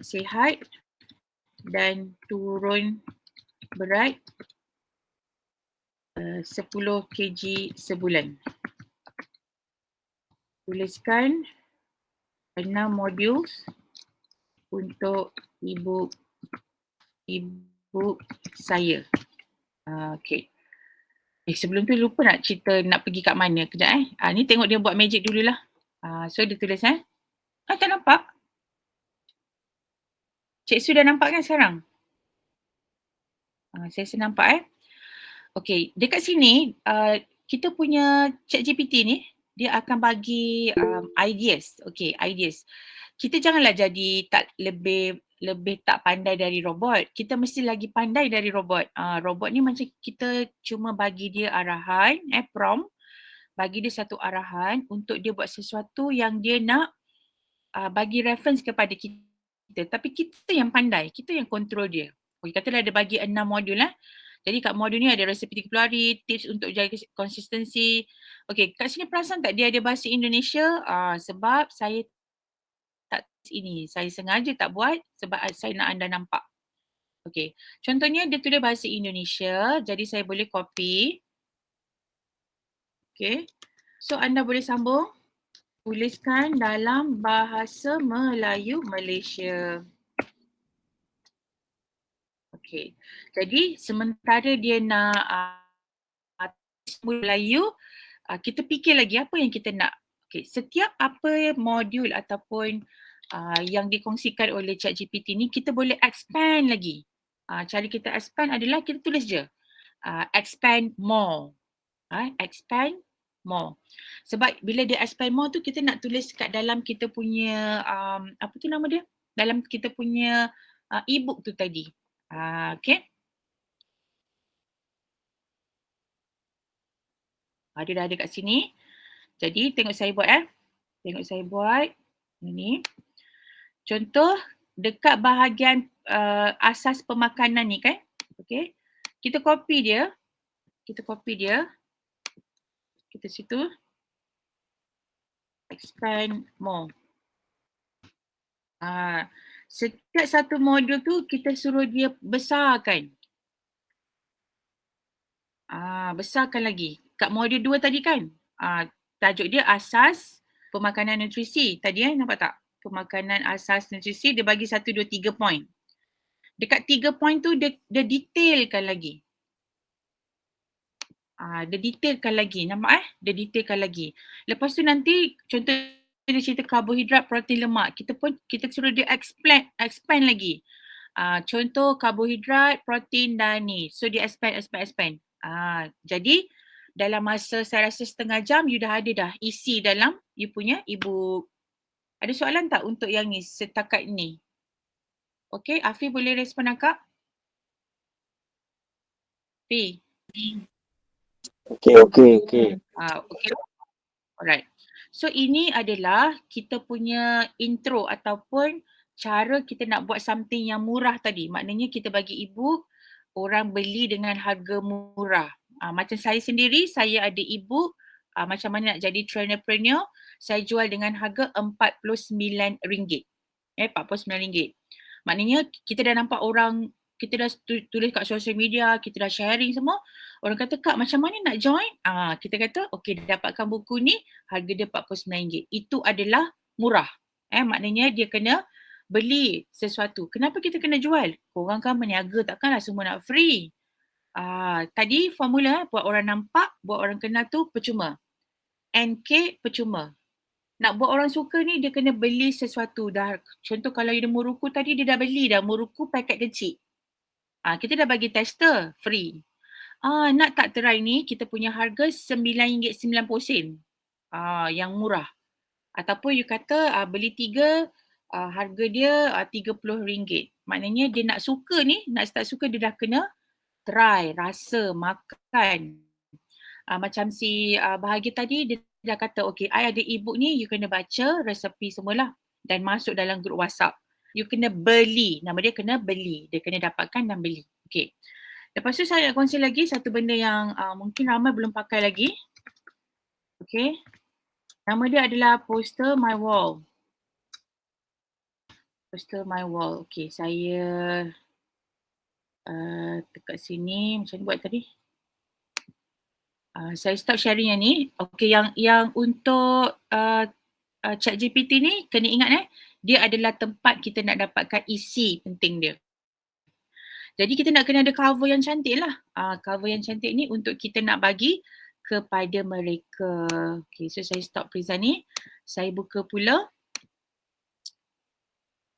sihat dan turun berat 10 kg sebulan. Tuliskan 6 modul untuk e-book saya. Okay. Sebelum tu lupa nak cerita nak pergi kat mana. Kejap ni tengok dia buat magic dululah. So dia tulis tak nampak? Cik Su dah nampak kan sekarang? Saya rasa nampak Okay, dekat sini kita punya ChatGPT ni dia akan bagi ideas. Okay, ideas. Kita janganlah jadi tak lebih tak pandai dari robot. Kita mesti lagi pandai dari robot. Robot ni macam kita cuma bagi dia arahan, prompt, bagi dia satu arahan untuk dia buat sesuatu yang dia nak bagi reference kepada kita. Tapi kita yang pandai, kita yang control dia. Okay, katalah dia bagi 6 modul Jadi kat modul ni ada resepi 30 hari, tips untuk jaga konsistensi. Okay, kat sini perasan tak dia ada bahasa Indonesia? Sebab saya tak ini. Saya sengaja tak buat sebab saya nak anda nampak. Okay, contohnya dia tulis bahasa Indonesia. Jadi saya boleh copy. Okay, so anda boleh sambung. Tuliskan dalam bahasa Melayu Malaysia. Okay, jadi sementara dia nak Melayu, kita fikir lagi apa yang kita nak. Okay, setiap apa modul ataupun yang dikongsikan oleh ChatGPT ni, kita boleh expand lagi. Cara kita expand adalah kita tulis je. Expand more. Expand more. Sebab bila dia expand more tu, kita nak tulis kat dalam kita punya, apa tu nama dia? Dalam kita punya e-book tu tadi. Okay. Dia dah ada kat sini. Jadi tengok saya buat Tengok saya buat. Ini. Contoh dekat bahagian asas pemakanan ni kan. Okay. Kita copy dia. Kita situ. Expand more. Setiap satu modul tu kita suruh dia besarkan. Besarkan lagi. Kat modul 2 tadi kan. Tajuk dia asas pemakanan nutrisi. Tadi nampak tak? Pemakanan asas nutrisi dia bagi 1, 2, 3 poin. Dekat 3 poin tu dia detailkan lagi. Dia detailkan lagi. Nampak Dia detailkan lagi. Lepas tu nanti contoh dia cerita karbohidrat, protein, lemak. Kita suruh dia expand lagi. Contoh karbohidrat, protein dan ni. So dia expand. Jadi dalam masa saya rasa setengah jam you dah ada dah isi dalam you punya e-book. Ada soalan tak untuk yang ni setakat ni? Okay, Afi boleh respon akak? Afi. Okay. Okay. Alright. So ini adalah kita punya intro ataupun cara kita nak buat something yang murah tadi. Maknanya kita bagi e-book, orang beli dengan harga murah. Macam saya sendiri, saya ada e-book macam mana nak jadi trainерpreneur, saya jual dengan harga RM49. RM49. Maknanya kita dah nampak orang, kita dah tulis kat social media, kita dah sharing semua. Orang kata, Kak macam mana nak join? Kita kata, okey dapatkan buku ni, harga dia RM49. Itu adalah murah. Maknanya dia kena beli sesuatu. Kenapa kita kena jual? Korang kan meniaga, takkanlah semua nak free. Tadi formula buat orang nampak, buat orang kenal tu percuma. NK percuma. Nak buat orang suka ni dia kena beli sesuatu dah. Contoh kalau dia muruku tadi dia dah beli dah muruku paket kecil. Kita dah bagi tester free. Nak tak try ni kita punya harga RM9.90. Yang murah. Ataupun you kata beli 3 harga dia RM30. Maknanya dia nak suka ni, nak start suka dia dah kena try, rasa, makan. Macam si Bahagia tadi dia dah kata okay, I ada e-book ni, you kena baca resepi semualah dan masuk dalam grup WhatsApp. You kena beli, nama dia kena beli, dia kena dapatkan dan beli. Okay. Lepas tu saya nak kongsi lagi satu benda yang mungkin ramai belum pakai lagi. Okay. Nama dia adalah poster my wall. Poster my wall. Okay, saya dekat sini macam mana buat tadi? Saya stop sharing yang ni. Okay, yang untuk ChatGPT ni kena ingat dia adalah tempat kita nak dapatkan isi penting dia. Jadi kita nak kena ada cover yang cantik lah. Cover yang cantik ni untuk kita nak bagi kepada mereka. Okay, so saya stop present ni. Saya buka pula.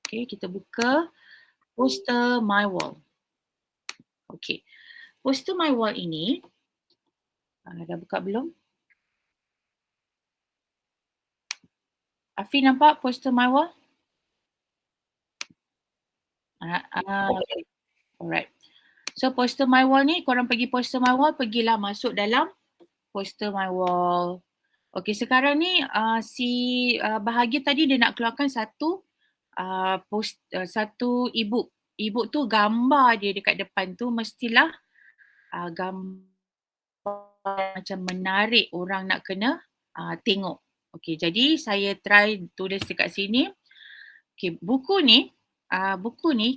Okay, kita buka poster my wall. Okay, poster my wall ini dah buka belum? Afi nampak poster my wall? Okay. Alright. So poster my wall ni, korang pergi poster my wall, pergilah masuk dalam poster my wall. Okay, sekarang ni si Bahagia tadi dia nak keluarkan satu satu e-book. E-book tu gambar dia dekat depan tu mestilah gambar macam menarik orang nak kena tengok. Okay, jadi saya try tulis dekat sini. Okay, buku ni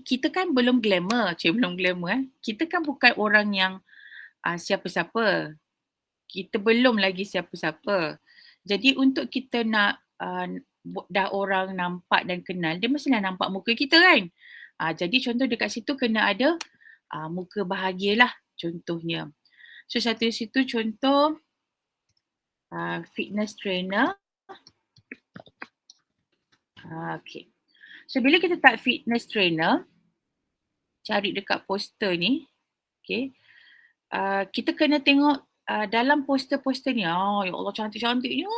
kita kan belum glamour. Kita kan bukan orang yang siapa-siapa. Kita belum lagi siapa-siapa. Jadi untuk kita nak dah orang nampak dan kenal, dia mestilah nampak muka kita kan. Jadi contoh dekat situ kena ada muka Bahagia lah contohnya. So satu situ contoh fitness trainer. Okay. So bila kita type fitness trainer, cari dekat poster ni, okay, kita kena tengok dalam poster-poster ni. Ya Allah cantik-cantiknya.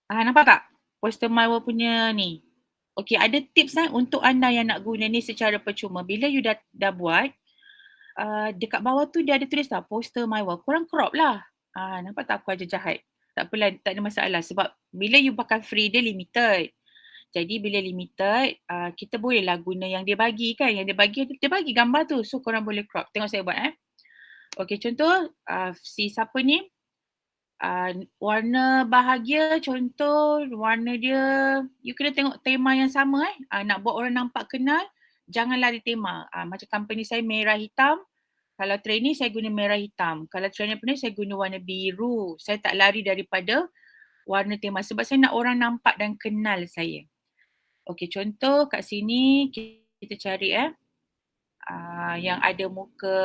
Nampak tak? Poster my wall punya ni. Okey, ada tips untuk anda yang nak guna ni secara percuma. Bila you dah buat, dekat bawah tu dia ada tulis tau, poster my wall. Korang crop lah. Nampak tak aku aja jahat? Tak apalah, tak ada masalah. Sebab bila you pakai free, dia limited. Jadi bila limited, kita bolehlah guna yang dia bagi kan. Yang dia bagi gambar tu. So korang boleh crop. Tengok saya buat Okey, contoh si siapa ni, warna bahagia, contoh warna dia, you kena tengok tema yang sama nak buat orang nampak kenal, jangan lari tema. Macam company saya merah hitam, kalau trainee saya guna merah hitam, kalau trainee saya guna warna biru. Saya tak lari daripada warna tema sebab saya nak orang nampak dan kenal saya. Okey, contoh kat sini kita cari yang ada muka,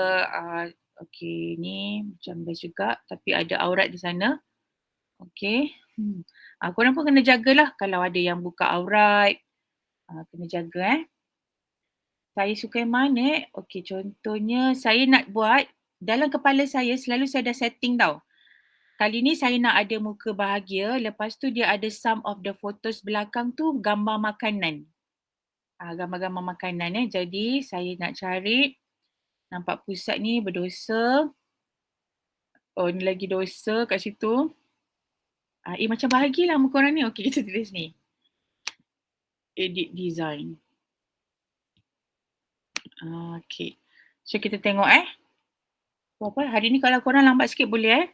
okey ni macam best juga tapi ada aurat di sana. Okey. Korang pun kena jagalah kalau ada yang buka aurat. Kena jaga Saya suka yang mana Okey, contohnya saya nak buat, dalam kepala saya selalu saya dah setting tau. Kali ni saya nak ada muka bahagia, lepas tu dia ada some of the photos belakang tu gambar makanan. Gambar-gambar makanan Jadi saya nak cari, nampak pusat ni berdosa. Oh ni lagi dosa kat situ. Macam bahagialah muka orang ni. Okey, kita tulis ni. Edit design. Okay. So kita tengok apa hari ni kalau korang lambat sikit boleh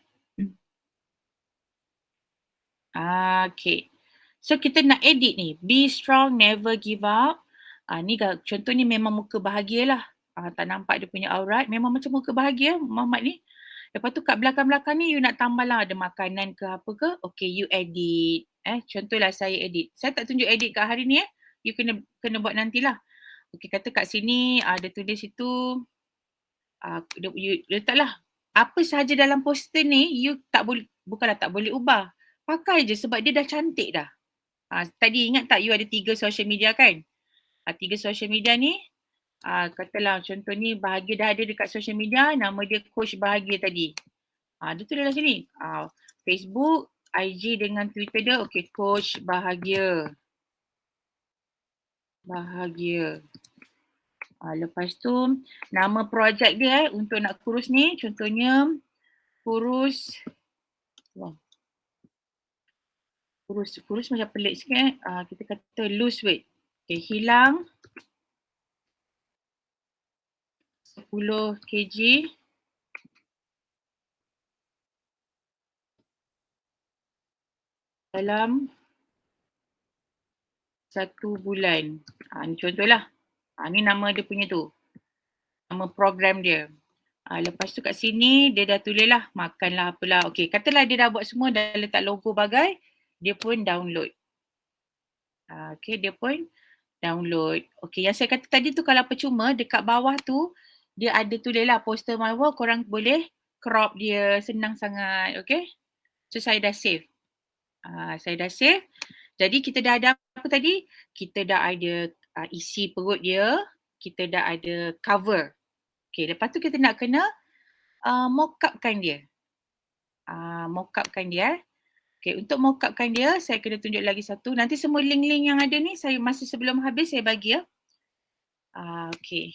Okay. So kita nak edit ni. Be strong, never give up. Ni contoh ni memang muka bahagia lah. Tak nampak dia punya aurat. Memang macam muka bahagia Muhammad ni. Lepas tu kat belakang-belakang ni you nak tambah lah ada makanan ke apa ke. Okay, you edit. Contohlah saya edit. Saya tak tunjuk edit kat hari ni You kena buat nantilah. Okay, kata kat sini ada tulis situ. You letaklah apa sahaja dalam poster ni you bukanlah tak boleh ubah. Pakai je sebab dia dah cantik dah. Tadi ingat tak you ada 3 social media kan? 3 social media ni katalah contoh ni bahagia dah ada dekat social media, nama dia coach bahagia tadi. Dia tulis dalam sini. Facebook, IG dengan Twitter dia okey coach bahagia. Lepas tu nama projek dia untuk nak kurus ni contohnya kurus macam pelik sikit kita kata lose weight. Okay, hilang 10 kg dalam 1 bulan. Ni contohlah. Ni nama dia punya tu. Nama program dia. Lepas tu kat sini dia dah tulis lah makanlah apalah. Okay, katalah dia dah buat semua, dah letak logo bagai, dia pun download. Okay, dia pun download. Okay, yang saya kata tadi tu kalau percuma, dekat bawah tu dia ada tulis lah poster my wall, korang boleh crop dia, senang sangat. Okay, so saya dah save. Jadi kita dah ada apa tadi? Kita dah ada isi perut dia, kita dah ada cover. Okay, lepas tu kita nak kena mock-upkan dia. Okay, untuk mock-upkan dia, saya kena tunjuk lagi satu. Nanti semua link-link yang ada ni, saya masa sebelum habis saya bagi Okay.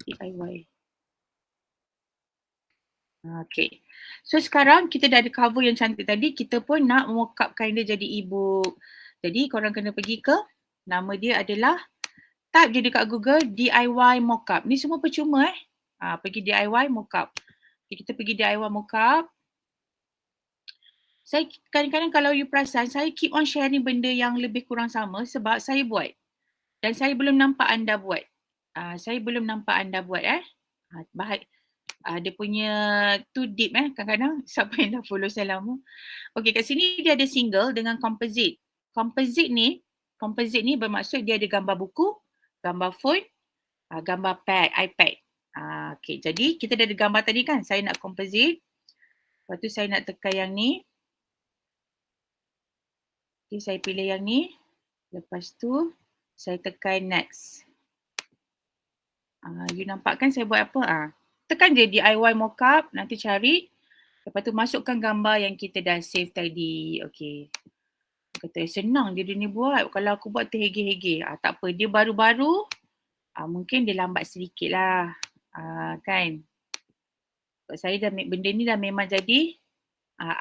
DIY. Okay. So sekarang kita dah ada cover yang cantik tadi, kita pun nak mock-upkan dia jadi e-book. Jadi korang kena pergi ke, nama dia adalah, type je dekat Google DIY mockup. Ni semua percuma pergi DIY mockup. Okay, kita pergi DIY mockup. Saya kadang-kadang kalau you perasan, saya keep on sharing benda yang lebih kurang sama sebab saya buat. Dan saya belum nampak anda buat. Dia punya too deep kadang-kadang siapa yang dah follow saya lama. Okay, kat sini dia ada single dengan composite. Composite ni bermaksud dia ada gambar buku, gambar phone, gambar pad, iPad. Okay, jadi kita dah ada gambar tadi kan, saya nak composite. Lepas tu saya nak tekan yang ni. Okay, saya pilih yang ni. Lepas tu saya tekan next. You nampak kan saya buat apa? Tekan je DIY mockup, nanti cari. Lepas tu masukkan gambar yang kita dah save tadi. Okay. Kata senang je dia ni buat. Kalau aku buat terhege-hege. Tak apa. Dia baru-baru. Mungkin dia lambat sedikit lah. Kan. Saya dah, benda ni dah memang jadi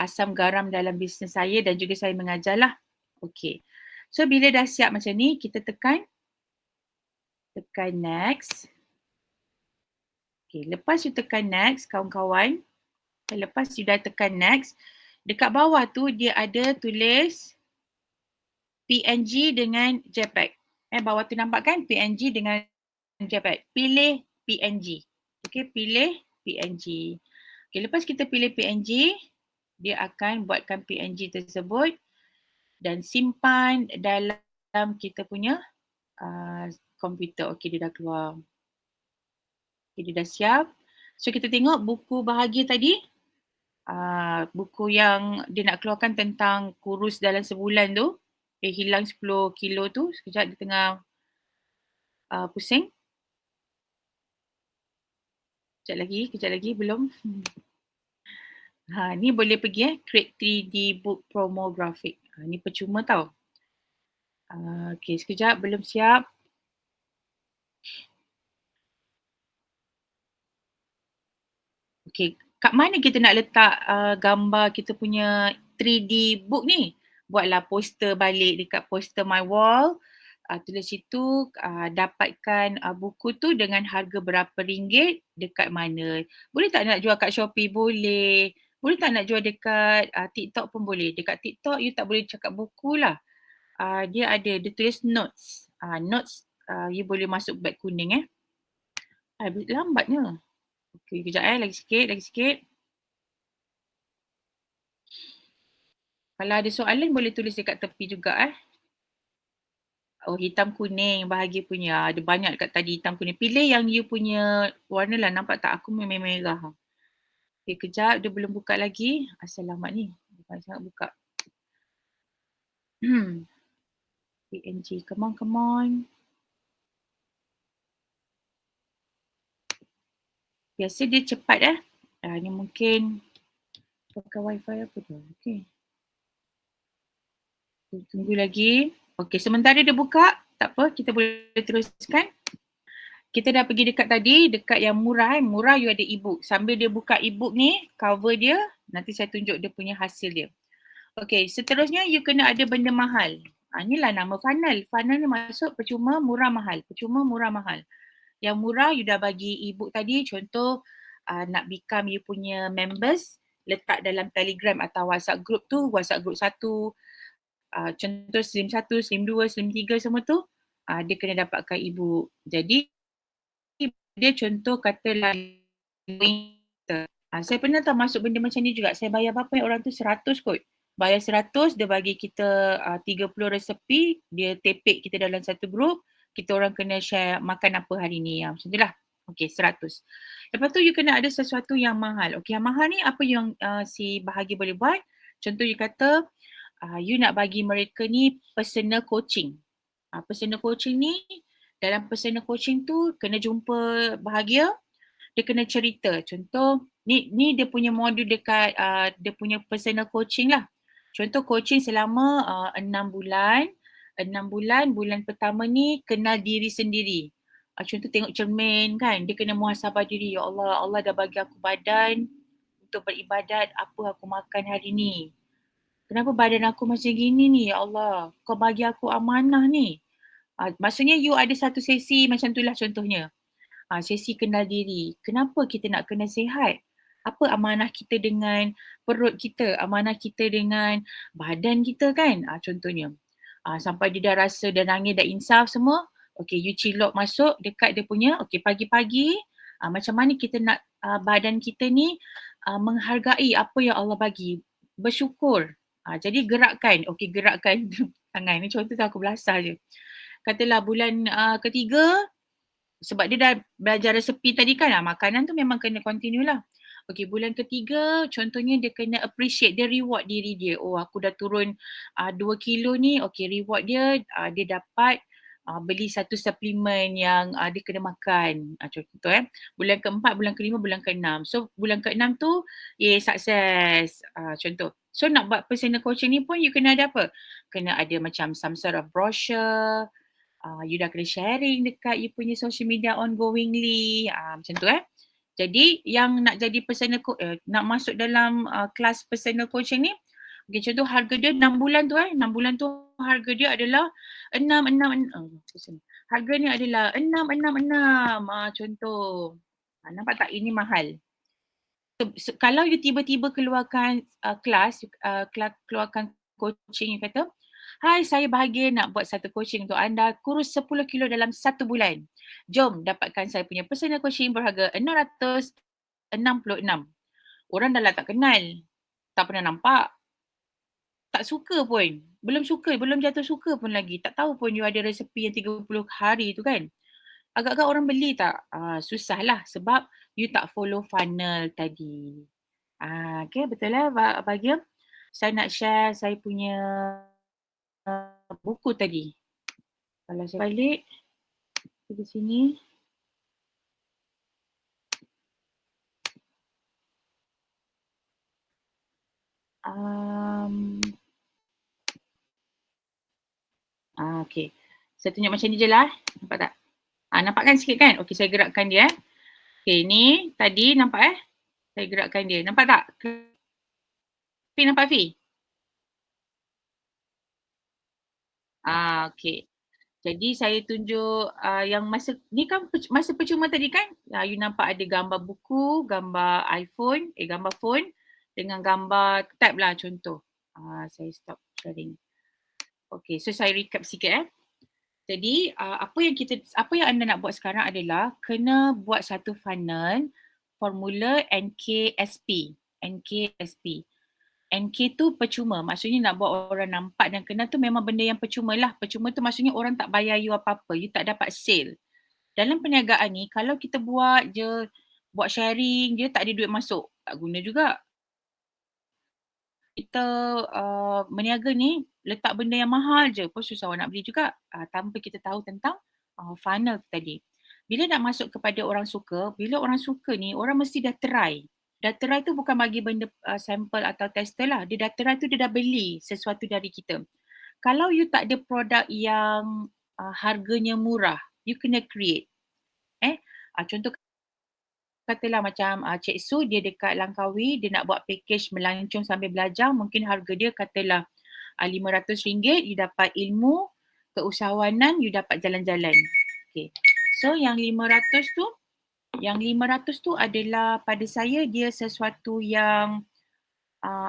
asam garam dalam bisnes saya dan juga saya mengajar lah. Okay. So bila dah siap macam ni, kita tekan next. Okay. Lepas you tekan next, kawan-kawan. Lepas you dah tekan next, dekat bawah tu dia ada tulis PNG dengan JPEG. Bawah tu nampak kan PNG dengan JPEG. Pilih PNG. Okay, pilih PNG. Okay, lepas kita pilih PNG, dia akan buatkan PNG tersebut dan simpan dalam kita punya komputer. Okay, dia dah keluar. Okay, dia dah siap. So, kita tengok buku bahagia tadi. Buku yang dia nak keluarkan tentang kurus dalam sebulan tu. Hilang 10 kilo tu. Sekejap dia tengah pusing. Kejap lagi, belum. Ni boleh pergi create 3D book promographic. Ni percuma tau. Okay, sekejap, belum siap. Okay, kat mana kita nak letak gambar kita punya 3D book ni? Buatlah poster balik dekat poster my wall. Tulis situ dapatkan buku tu dengan harga berapa ringgit, dekat mana. Boleh tak nak jual kat Shopee? Boleh. Boleh tak nak jual dekat TikTok pun boleh. Dekat TikTok you tak boleh cakap buku lah. Dia tulis notes. Notes you boleh masuk beg kuning lambatnya. Okay, kejap lagi sikit. Kalau ada soalan boleh tulis dekat tepi juga Oh, hitam kuning bahagia punya. Ada banyak dekat tadi hitam kuning. Pilih yang you punya warna lah. Nampak tak? Aku memang merah. Okay, kejap. Dia belum buka lagi. Selamat ni. Bukan sangat buka. PNG. Come on. Biasa dia cepat Ni mungkin pakai wifi apa tu. Okay. Tunggu lagi. Okay, sementara dia buka. Tak apa. Kita boleh teruskan. Kita dah pergi dekat yang murah Murah you ada ebook. Sambil dia buka ebook ni, cover dia, nanti saya tunjuk dia punya hasil dia. Okay, seterusnya you kena ada benda mahal. Inilah nama funnel. Funnel ni maksud percuma, murah, mahal. Percuma, murah, mahal. Yang murah you dah bagi ebook tadi, contoh nak become you punya members, letak dalam Telegram atau WhatsApp group tu, WhatsApp group 1, contoh Slim 1, Slim 2, Slim 3 semua tu, dia kena dapatkan ebook. Jadi dia contoh katalah saya pernah tak masuk benda macam ni juga. Saya bayar berapa orang tu 100 kot. Bayar 100, dia bagi kita 30 resepi, dia tepek kita dalam satu grup, kita orang kena share makan apa hari ni. Macam tu lah. Okay, 100. Lepas tu you kena ada sesuatu yang mahal. Okay, yang mahal ni apa yang si bahagia boleh buat? Contoh you kata, you nak bagi mereka ni personal coaching. Personal coaching ni, dalam personal coaching tu kena jumpa bahagia, dia kena cerita. Contoh ni dia punya modul dekat dia punya personal coaching lah. Contoh coaching selama 6 bulan. 6 bulan, bulan pertama ni kenal diri sendiri. Contoh tengok cermin kan, dia kena muhasabah diri. Ya Allah, Allah dah bagi aku badan untuk beribadat, apa aku makan hari ni. Kenapa badan aku macam gini ni? Ya Allah, kau bagi aku amanah ni. Maksudnya you ada satu sesi macam tu lah contohnya. Sesi kenal diri. Kenapa kita nak kena sihat? Apa amanah kita dengan perut kita? Amanah kita dengan badan kita kan? Contohnya. Sampai dia dah rasa dah nangis, dah insaf semua. Okay, you cilok masuk dekat dia punya. Okay, pagi-pagi. Macam mana kita nak badan kita ni menghargai apa yang Allah bagi. Bersyukur. Jadi gerakkan. Okay, gerakkan tangan. Ni contoh tu aku belasah je. Katalah bulan ketiga, sebab dia dah belajar resepi tadi kan, makanan tu memang kena continue lah. Okay, bulan ketiga contohnya dia kena appreciate, dia reward diri dia. Oh, aku dah turun 2 kilo ni, okay, reward dia, dia dapat beli satu suplemen yang dia kena makan. Contoh bulan ke-4, bulan ke-5, bulan ke-6. So bulan ke-6 tu sukses. Contoh. So nak buat personal coaching ni pun you kena ada apa? Kena ada macam some sort of brochure. You dah kena sharing dekat you punya social media ongoingly. Macam tu Jadi yang nak jadi nak masuk dalam kelas personal coaching ni, okay, contoh harga dia 6 bulan tu 6 bulan tu harga dia adalah 666. Harga ni adalah 666. Contoh. Nampak tak ini mahal. Kalau you tiba-tiba keluarkan kelas, keluarkan coaching, you kata, "Hai, saya bahagia nak buat satu coaching untuk anda, kurus 10 kilo dalam 1 bulan. Jom dapatkan saya punya personal coaching berharga 666. Orang dah lah tak kenal, tak pernah nampak, tak suka pun. Belum jatuh suka pun lagi. Tak tahu pun you ada resepi yang 30 hari tu kan. Agak-agak orang beli tak? Susahlah sebab you tak follow funnel tadi. Okay, betul lah bahagia. Saya nak share saya punya buku tadi. Kalau saya balik di sini. Okay. Saya tunjuk macam ni je lah. Nampak tak? Nampak kan sikit kan? Okay, saya gerakkan dia. Okay, ni tadi nampak Saya gerakkan dia. Nampak tak? Fi, nampak Fi? Okay. Jadi saya tunjuk yang masa ni kan masa percuma tadi kan, you nampak ada gambar buku, gambar iPhone, gambar phone dengan gambar tab lah contoh. Saya stop sharing. Okay, so saya recap sikit Jadi apa yang anda nak buat sekarang adalah kena buat satu funnel formula NKSP. NKSP. NK tu percuma. Maksudnya nak buat orang nampak dan kenal tu memang benda yang percuma lah. Percuma tu maksudnya orang tak bayar you apa-apa. You tak dapat sale. Dalam perniagaan ni kalau kita buat je, buat sharing je tak ada duit masuk. Tak guna juga. Kita meniaga ni letak benda yang mahal je pun susah orang nak beli juga tanpa kita tahu tentang funnel tadi. Bila nak masuk kepada orang suka, bila orang suka ni orang mesti dah try. Dah try tu bukan bagi benda sampel atau tester lah. Dia dah try tu dia dah beli sesuatu dari kita. Kalau you tak ada produk yang harganya murah, you kena create. Contoh katalah macam Cik Su dia dekat Langkawi, dia nak buat package melancong sambil belajar, mungkin harga dia katalah RM500, you dapat ilmu, keusahawanan, you dapat jalan-jalan. Okay. So yang 500 tu adalah pada saya dia sesuatu yang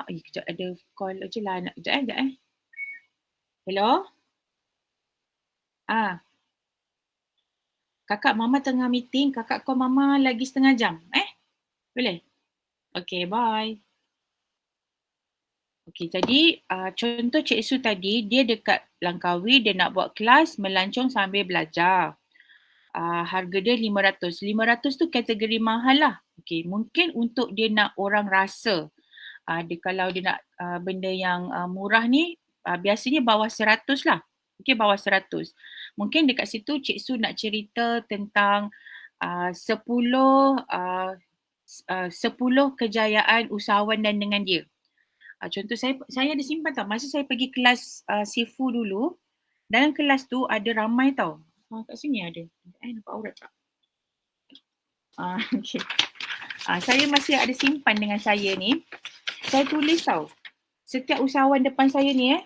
kejap ada call je lah nak kejap Hello? Kakak mama tengah meeting, kakak call mama lagi setengah jam. Boleh? Okay, bye. Okay, jadi contoh Cik Su tadi, dia dekat Langkawi, dia nak buat kelas melancong sambil belajar. Harga dia 500. 500 tu kategori mahal lah. Okay, mungkin untuk dia nak orang rasa. Kalau dia nak benda yang murah ni, biasanya bawah 100 lah. Okay, bawah 100. Mungkin dekat situ Cik Su nak cerita tentang 10 kejayaan usahawan dan dengan dia. Contoh saya ada simpan tau. Masa saya pergi kelas Sifu dulu, dalam kelas tu ada ramai tau. Kat sini ada. Nampak aurat tak? Okay. Saya masih ada simpan dengan saya ni. Saya tulis tau. Setiap usahawan depan saya ni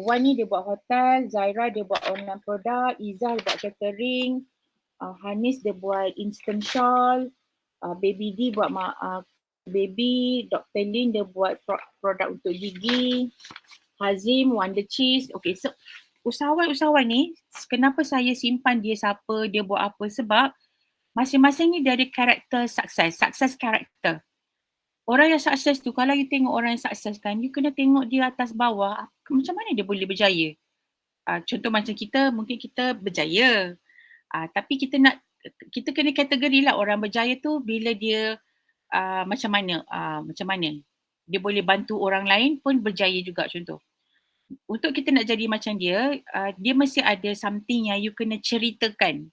Wan ni dia buat hotel, Zaira dia buat online produk, Izzah buat catering, Hanis dia buat instant shawl, Baby D buat baby, Dr. Lin dia buat produk untuk gigi, Hazim Wonder Cheese. Okay, so usahawan-usahawan ni kenapa saya simpan dia siapa, dia buat apa, sebab masing-masing ni dia ada karakter success karakter. Orang yang sukses tu, kalau you tengok orang yang sukses kan, you kena tengok dia atas bawah, macam mana dia boleh berjaya. Contoh macam kita, mungkin kita berjaya. Tapi kita kena kategori lah orang berjaya tu bila dia macam mana. Dia boleh bantu orang lain pun berjaya juga contoh. untuk kita nak jadi macam dia, dia mesti ada something yang you kena ceritakan.